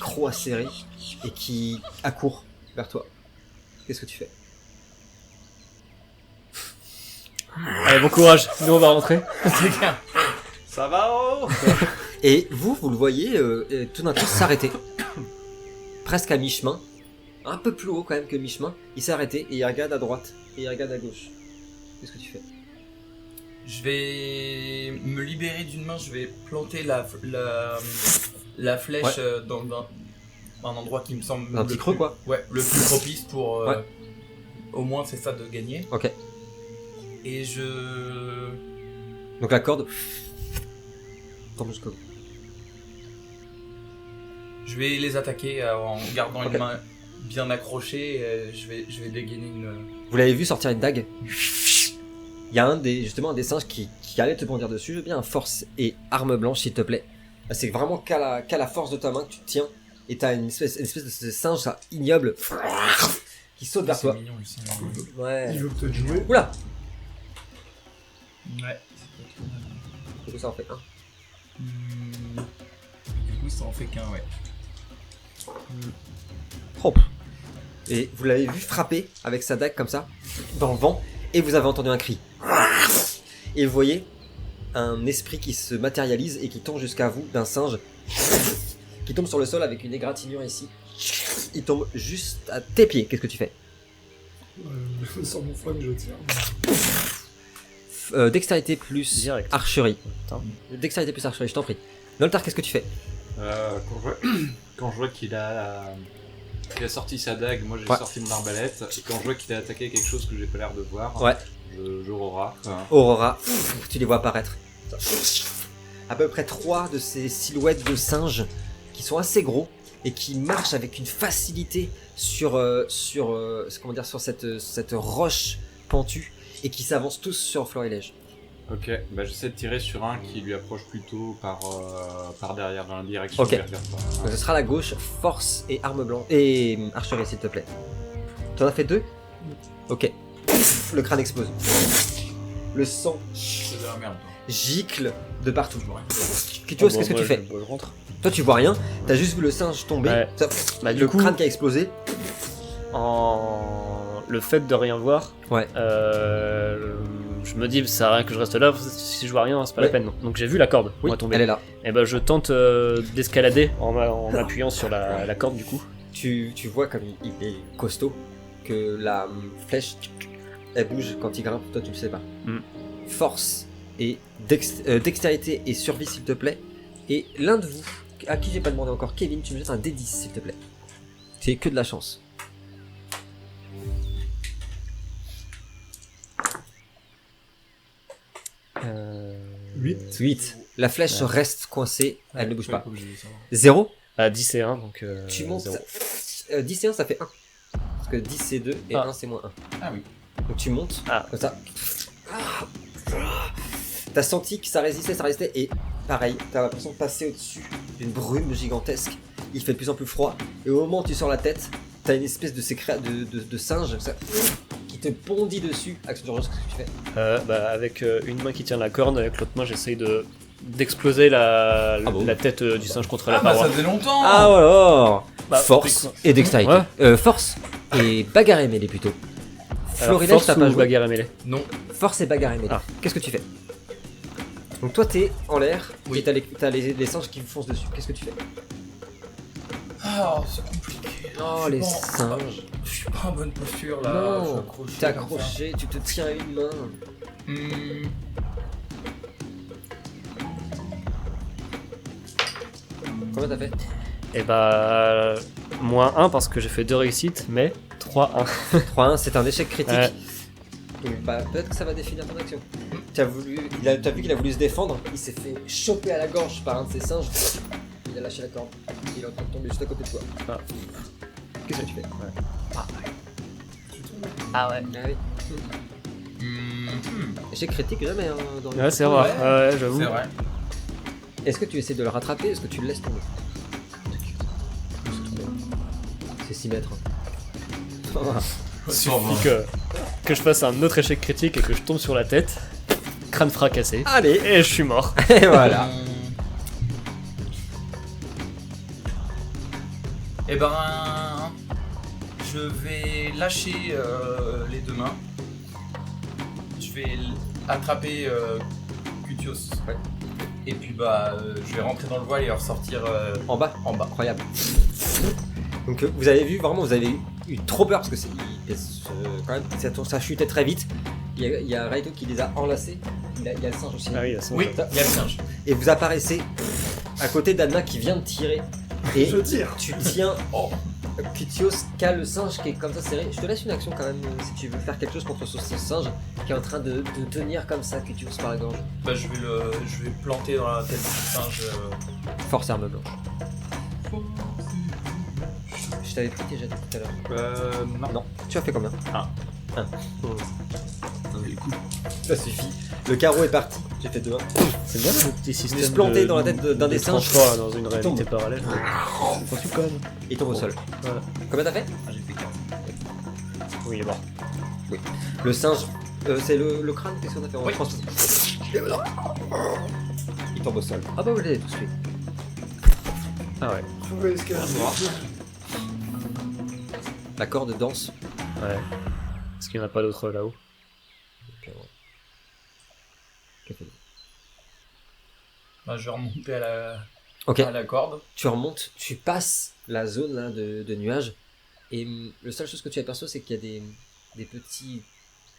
crocs acérés et qui accourent vers toi. Qu'est-ce que tu fais? Allez, bon courage, nous on va rentrer. C'est clair. Ça va, oh Et vous le voyez tout d'un coup s'arrêter. Presque à mi-chemin. Un peu plus haut quand même que mi-chemin. Il s'est arrêté et il regarde à droite. Et il regarde à gauche. Qu'est-ce que tu fais? Je vais me libérer d'une main, je vais planter la flèche dans un endroit qui me semble... Un petit creux, quoi. Ouais, le plus propice pour... Ouais. Au moins c'est ça de gagner. Ok. Et je... Donc la corde tombe jusqu'au bout. Je vais les attaquer en gardant Ok. une main bien accrochée. Je vais dégainer une... Vous l'avez vu sortir une dague. Il y a justement un des singes qui allait te bondir dessus. Je veux bien un force et arme blanche, s'il te plaît. C'est vraiment qu'à la force de ta main que tu te tiens. Et t'as une espèce de singe ça, ignoble qui saute vers C'est toi. mignon, ici. Ouais. Il veut peut-être jouer. Oula. Ouais. Du coup ça en fait un. Du coup ça en fait qu'un, ouais. Hop. Et vous l'avez vu frapper avec sa dague comme ça, dans le vent, et vous avez entendu un cri. Et vous voyez un esprit qui se matérialise et qui tombe jusqu'à vous, d'un singe, qui tombe sur le sol avec une égratignure ici. Il tombe juste à tes pieds. Qu'est-ce que tu fais? Sur mon flingue, je tire. Dextérité plus Direct. archerie. Putain. Dextérité plus archerie, je t'en prie. Noltar, qu'est-ce que tu fais? Quand je vois qu'il a sorti sa dague, moi j'ai Ouais. sorti mon arbalète, et quand je vois qu'il a attaqué quelque chose que j'ai pas l'air de voir, Ouais. j'aurora. Aurora, tu les vois apparaître. À peu près 3 de ces silhouettes de singes qui sont assez gros et qui marchent avec une facilité sur cette roche pentue et qui s'avancent tous sur Florilège. Ok, bah j'essaie de tirer sur un qui lui approche plutôt par derrière, dans la direction Ok. vers toi. Donc ce sera la gauche, force et arme blanche. Et archerie, s'il te plaît. Tu en as fait 2? Ok. Le crâne explose. Le sang C'est de la merde, toi. gicle de partout. Je vois rien. Qu'est-ce que tu fais? Je rentre. Toi, tu vois rien. T'as juste vu le singe tomber. Ouais. Ça- Bah, du le coup- crâne qui a explosé. Le fait de rien voir, Ouais. je me dis, ça sert à rien que je reste là, si je vois rien, c'est pas Ouais. la peine. Donc j'ai vu la corde, on Oui, va tomber. elle est là. Et ben je tente d'escalader en m'appuyant sur la corde du coup. Tu vois comme il est costaud que la flèche elle bouge quand il grimpe. Toi, tu le sais pas. Mm. Force et dextérité et survie, s'il te plaît. Et l'un de vous, à qui j'ai pas demandé encore, Kevin, tu me jettes un D10, s'il te plaît. C'est que de la chance. Euh... 8. La flèche Ouais. reste coincée, elle ne bouge Ouais, pas. pas obligé de savoir. 0. À 10 et 1, donc Tu montes. 0. 10 et 1, ça fait 1. Parce que 10 c'est 2 et Ah. 1 c'est moins 1. Ah oui. Donc tu montes, Ah. comme ça. T'as senti que ça résistait, et pareil, t'as l'impression de passer au-dessus d'une brume gigantesque. Il fait de plus en plus froid, et au moment où tu sors la tête, t'as une espèce de singe ça, qui te bondit dessus. Action d'urgence, qu'est-ce que tu fais? Bah, avec une main qui tient la corne, avec l'autre main j'essaye d'exploser la bon tête du singe contre la Ah bah paroi. ça faisait longtemps. Ah alors Bah, force c'est quoi et dextérité. Ouais. Force et bagarre et mêlée plutôt. Florilège, force t'as pas ou joué. bagarre et mêlée? Non. Force et bagarre et mêlée. Ah. Qu'est-ce que tu fais? Donc toi t'es en l'air Oui. et t'as les singes qui vous foncent dessus. Qu'est-ce que tu fais? Ah, c'est compliqué. Oh Je suis les pas en- singes. Je suis pas en bonne posture là. je suis Non, accroché t'es comme ça. accroché, tu te tiens à une main. Hmm, Combien t'as fait? Et bah. -1 parce que j'ai fait 2 réussites, mais 3-1. 3-1, c'est un échec critique. Ouais. Donc bah peut-être que ça va définir ton action. T'as vu qu'il a voulu se défendre, il s'est fait choper à la gorge par un de ses singes. Il a lâché la corde. Il est en train de tomber juste à côté de toi. Ah. Qu'est-ce que tu fais? Ah ouais. Ah oui. Échec critique jamais hein, dans le Ouais, c'est jeu. vrai. Ouais. Ouais, j'avoue. c'est vrai. Est-ce que tu essaies de le rattraper? Est-ce que tu le laisses tomber? C'est 6 mètres. hein. Suffit que je fasse un autre échec critique et que je tombe sur la tête, crâne fracassé, Allez, et je suis mort. et voilà. Eh ben, je vais lâcher les deux mains. Je vais attraper Cutios. Ouais. Et puis bah, je vais rentrer dans le voile et ressortir En bas. en bas. Incroyable. Donc vous avez vu, vraiment, vous avez eu trop peur parce que c'est quand même, ça chutait très vite. Il y a Raito qui les a enlacés. Il y a le singe aussi. Ah oui, ça. Oui, il y a le singe. Et vous apparaissez à côté d'Anna qui vient de tirer. Et Je tire. tu tiens Cutios qui a le singe qui est comme ça serré. Je te laisse une action quand même si tu veux faire quelque chose contre ce singe qui est en train de tenir comme ça Cutios par la gorge. Bah, je vais planter dans la tête du singe. Force arme blanche. Je t'avais pris déjà tout à l'heure. Non. Non. Tu as fait combien? Un. Ça suffit. Le carreau est parti. J'ai fait 2-1. C'est bien le petit système. se planter de- dans la tête d'un des de singes. transport, là, dans une réalité tombe. parallèle. Faut que tu connes. Il tombe au sol. Voilà. Combien t'as fait? Ah, j'ai fait 15. Oui, il est mort. Le singe. C'est le crâne, qu'est-ce qu'on a fait? On Oui. transpose. Il tombe au sol. Ah bah vous l'avez tous fait. Ah ouais. Trouver l'escalade. La corde danse. Ouais. Est-ce qu'il n'y en a pas d'autres là-haut? Bah, je vais remonter à Ok. la corde. Tu remontes, tu passes la zone là, de nuages. Et la seule chose que tu aperçois, c'est qu'il y a des petits.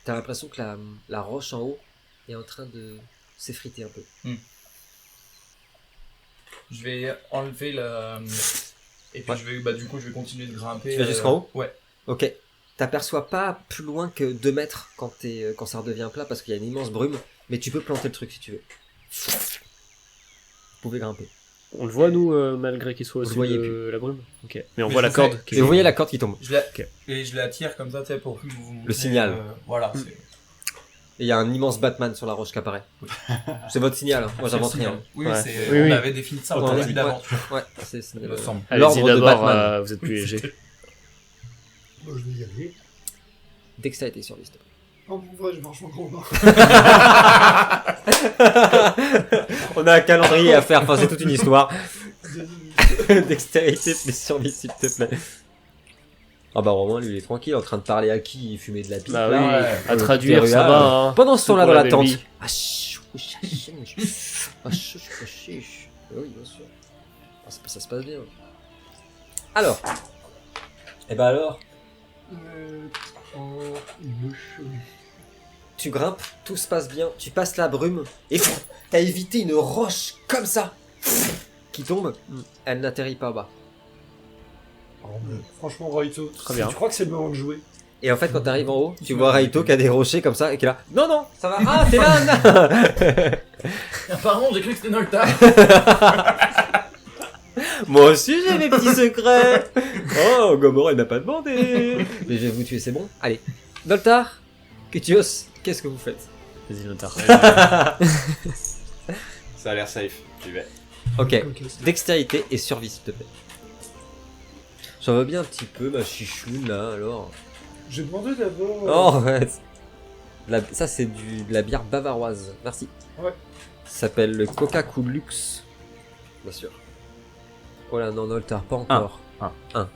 T'as l'impression que la roche en haut est en train de s'effriter un peu. Je vais enlever la. Et puis Ouais. je vais, bah, du coup, je vais continuer de grimper. Tu vas jusqu'en haut? Ouais. Ok. T'aperçois pas plus loin que 2 mètres quand ça redevient plat parce qu'il y a une immense brume. Mais tu peux planter le truc si tu veux. Vous pouvez grimper. On le voit, nous, malgré qu'il soit Vous le au-dessus voyez de la brume? Ok. Mais on Mais voit je la corde. sais. qui- Et vous voyez la corde qui tombe. Je la... Ok. Et je la tire comme ça, tu sais, pour vous montrer, signal. Voilà. Mm. c'est- Et il y a un immense Batman sur la roche qui apparaît. C'est votre signal, hein. Moi j'invente c'est le rien. signal. Oui, Ouais. c'est... Oui, on oui. avait défini ça Ouais, au début ouais. d'aventure, Ouais, c'est il me semble. Allez-y l'ordre de d'abord, Batman. vous êtes plus léger. Bon, je vais y aller. Dextérité sur liste. En vrai, je marche en combat. On a un calendrier à faire, enfin c'est toute une histoire. Dextérité, mais survie s'il te plaît. Ah bah Romain lui il est tranquille en train de parler à qui il fumait de la pipe Bah là. oui, ouais. à traduire, ça va. Hein. Pendant ce temps-là C'est dans pour la la tente. baby. Ah chut, chut, chut, ah, chut, chut, chut. Oui bien sûr. Ah, ça se passe bien. Alors. Et bah alors, tu grimpes, tout se passe bien, tu passes la brume et t'as évité une roche comme ça qui tombe. Elle n'atterrit pas bas. Franchement, Raito, Très bien. tu crois que c'est le moment de jouer? Et en fait, quand t'arrives en haut, tu vois Raito qui a des rochers comme ça et qui est là. Non, non, ça va. Ah, t'es là, Anna. Pardon, j'ai cru que c'était Nolta. Moi aussi, j'ai mes petits secrets. Oh, Gomorrah, il m'a pas demandé. Mais je vais vous tuer, c'est bon. Allez. Doltar, Cutios, qu'est-ce que vous faites? Vas-y, Notar. Ça a l'air safe, j'y vais. Ok. Dextérité et survie, s'il te plaît. J'en veux bien un petit peu, ma chichoune, là, alors. J'ai demandé d'abord. Oh, ouais. Ça, c'est de la bière bavaroise. Merci. Ouais. Ça s'appelle le Coca-Cola Luxe. Bien sûr. Oh là, non, Noltar, pas encore. Un.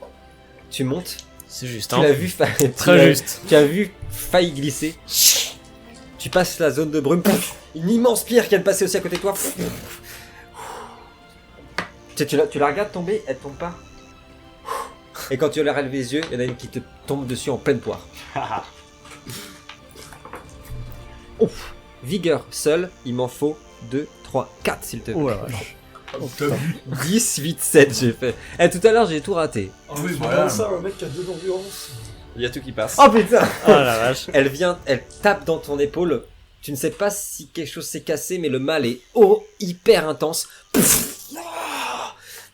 Tu montes C'est juste, Tu hein. l'as vu, Très juste. Tu as vu failli glisser. Tu passes la zone de brume. Une immense pierre qui vient de passer aussi à côté de toi. Tu la regardes tomber, elle tombe pas. Et quand tu la relèves les yeux, il y en a une qui te tombe dessus en pleine poire. Ouf. Vigueur seul, il m'en faut 2, 3, 4 s'il te plaît. Oh la vache. 10, 8, 7 j'ai fait. Et tout à l'heure j'ai tout raté. Ah Oui, oui, voilà. ça, un mec qui a 2 d'endurance. Il y a tout qui passe. Oh putain. Oh la vache. Elle tape dans ton épaule. Tu ne sais pas si quelque chose s'est cassé, mais le mal est hyper intense.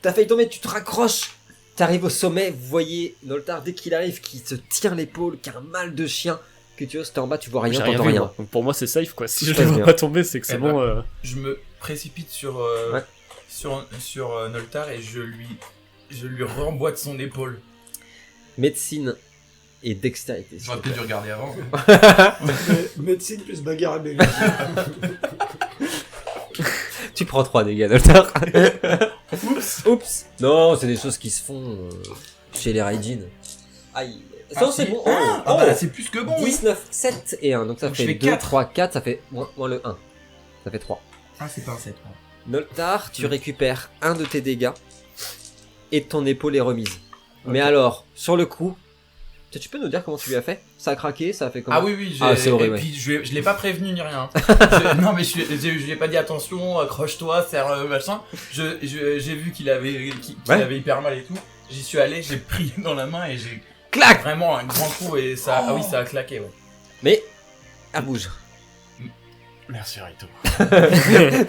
T'as failli tomber, tu te raccroches. T'arrives au sommet, vous voyez Noltar dès qu'il arrive, qui se tire l'épaule, qui a un mal de chien. Cutios, t'es en bas, tu vois rien, J'ai rien t'entends vu, rien. moi. Donc pour moi, c'est safe, quoi. Si je Très le vois bien. pas tomber, c'est que c'est Eh bon. Je me précipite sur Ouais. sur Noltar et je lui remboîte son épaule. Médecine et dextérité. s'il J'aurais te peut-être plaît. dû regarder avant. Médecine plus bagarre à Belgique. Tu prends 3 dégâts, Noltar. Oups. Non, c'est des choses qui se font chez les Raijin. Aïe. Ça, c'est si. bon. Ah, Oh, bah là, c'est plus que bon, oui. 19, 7 et 1. Donc ça Donc je fait fais 2, 4. 3, 4. Ça fait moins le 1. Ça fait 3. Ah, c'est pas un 7. Noltar, tu récupères un de tes dégâts et ton épaule est remise. Mais alors, sur le coup, tu peux nous dire comment tu lui as fait? Ça a craqué, ça a fait comment? Ah oui, oui, Ah, c'est horrible, et puis je l'ai pas prévenu ni rien. Non, mais je lui ai pas dit attention, accroche-toi, serre machin. J'ai vu qu'il avait hyper mal et tout. J'y suis allé, j'ai pris dans la main et j'ai Clac. vraiment un grand coup et ça, ah oui, ça a claqué, ouais. Mais, elle bouge. Merci Rito.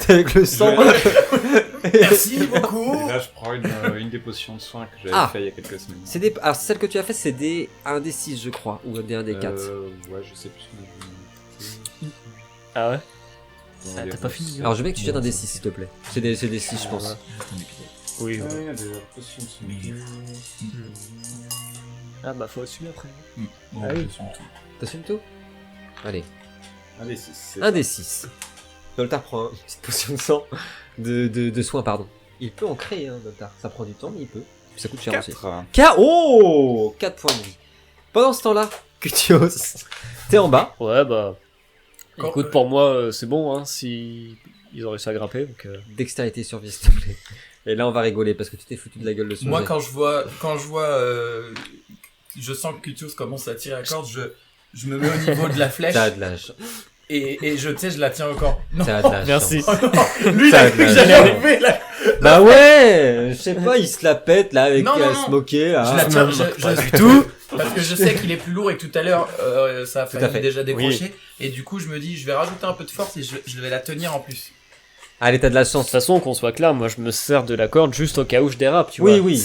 T'es avec le sang. Merci beaucoup. Et là, je prends une des potions de soins que j'avais Ah. fait il y a quelques semaines. C'est des... Alors, celle que tu as fait, c'est des 1 des 6, je crois, ou des 1 des 4. Ouais, je sais plus. Ah ouais. Comment Ah, dire. t'as pas fini. Alors, je veux que tu jettes un des 6, s'il te plaît. C'est des 6, je pense. Oui. Ah, il y a des potions de soins. Ah bah faut assumer après. Bon, Ah oui. je suis tout. T'assumes tout? Allez, Allez, c'est 1 des 6. Noltar prend une petite potion de sang, de soins, pardon. Il peut en créer, hein, Noltar. Ça prend du temps, mais il peut. Puis ça coûte cher aussi. 4. Oh 4 points de vie. Pendant ce temps-là, Cutios, t'es en bas. Ouais bah. Quand- Écoute, pour moi, c'est bon, hein, si ils ont réussi à grimper. Donc, Dextérité survie, s'il te plaît. Et là, on va rigoler parce que tu t'es foutu de la gueule de ce Moi, jet. quand je vois, je sens que Cutios commence à tirer la corde, je me mets au niveau de la flèche T'as de l'âge. et je la tiens encore. Non, T'as de l'âge. merci. lui, il Ça a a cru de que la j'allais chance. enlever là. Bah ouais, je sais pas, il se la pète là avec Non, non, non. Smokey là. Je la tiens, Pas du tout. parce que je sais qu'il est plus lourd et que tout à l'heure, ça a Tout à failli fait. déjà décrocher. Et du coup, je me dis, je vais rajouter un peu de force et je vais la tenir en plus. Allez, t'as de la De toute chance. façon, qu'on soit clair, moi je me sers de la corde juste au cas où je dérape, tu Oui, vois. oui.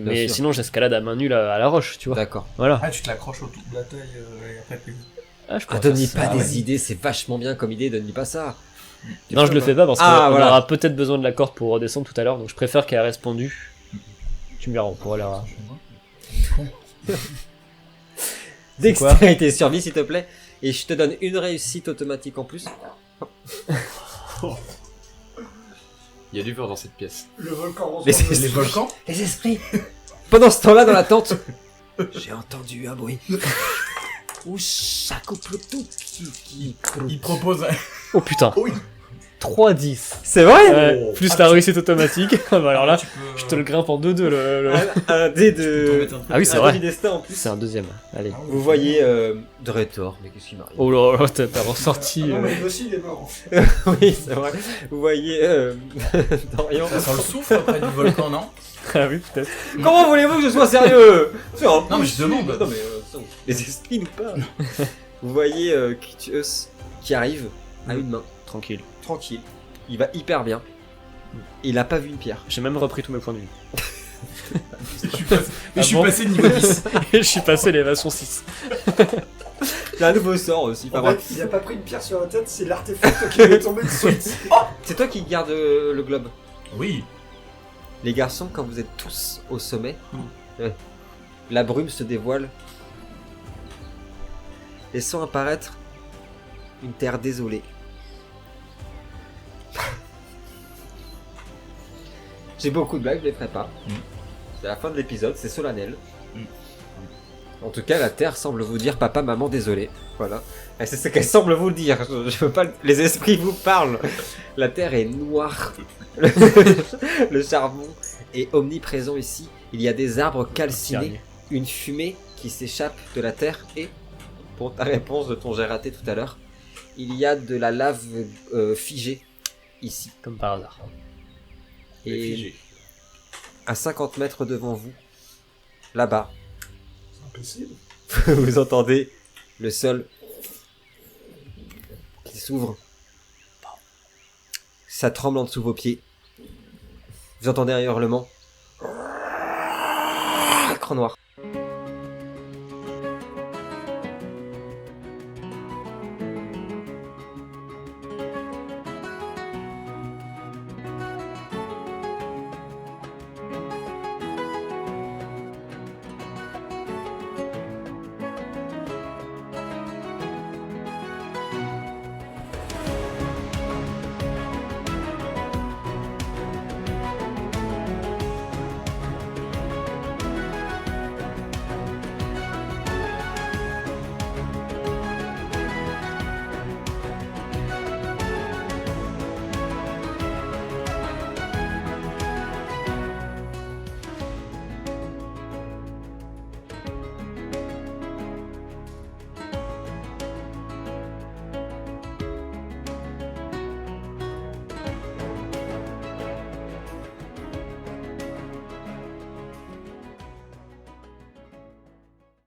Mais sûr. sinon, j'escalade à main nulle à la roche, tu vois. D'accord. Voilà. Ah, tu te l'accroches autour de la taille et après tu... Ah, je Ah, pourrais donne-lui faire pas ça. des idées, c'est vachement bien comme idée, donne-lui pas ça. Non, je le fais pas parce qu'on Ah, voilà. aura peut-être besoin de la corde pour redescendre tout à l'heure, donc je préfère qu'elle reste pendue. Tu me verras, on pourra la. Dextérité survie, s'il te plaît. Et je te donne une réussite automatique en plus. Il y a du vent dans cette pièce. Le volcan Les- reçoit Les volcans? Les esprits. Pendant ce temps-là, dans la tente, j'ai entendu un bruit. Où ça coupe le tout. Il propose un... Oh putain! Oui. 3-10. C'est vrai? Ouais, plus la réussite automatique. Bah alors là, tu peux... je te le grimpe en 2-2 le. Un dé tu peux de. t'en mettre un peu. Ah oui, c'est un vrai. dé du destin en plus. C'est un deuxième. Allez. Vous voyez Dretor, mais qu'est-ce qui m'arrive? Oh là là, t'as ressorti. Ah non, mais lui aussi, il est mort. Oui, c'est vrai. Vous voyez Dorian. Ça sent le souffle près du volcan, non? Ah oui, peut-être. Comment voulez-vous que je sois sérieux? C'est Non, mais je demande. Non, mais les esprits nous parlent. Vous voyez Cutios qui arrive à une main, Tranquille. tranquille. Il va hyper bien. Il a pas vu une pierre. J'ai même repris tous mes points de vie. Je suis bon passé de niveau 10. Je suis passé l'évasion 6. Il a un nouveau sort aussi. Enfin, En bref. fait, il a pas pris une pierre sur la tête, c'est l'artefact qui lui est tombé dessus. C'est toi qui garde le globe. Oui. Les garçons, quand vous êtes tous au sommet, la brume se dévoile, laissant apparaître une terre désolée. J'ai beaucoup de blagues, je les ferai pas. C'est la fin de l'épisode, c'est solennel. En tout cas, la Terre semble vous dire papa, maman, désolé. Voilà. Et c'est ce qu'elle semble vous le dire. Je veux pas. Les esprits vous parlent. La Terre est noire. Le charbon est omniprésent ici. Il y a des arbres calcinés, une fumée qui s'échappe de la Terre et, pour ta réponse de ton j'ai raté tout à l'heure, il y a de la lave figée ici. Comme par hasard. Et à 50 mètres devant vous, là-bas, C'est impossible. vous entendez le sol qui s'ouvre. Ça tremble en dessous de vos pieds. Vous entendez un hurlement. Écran noir.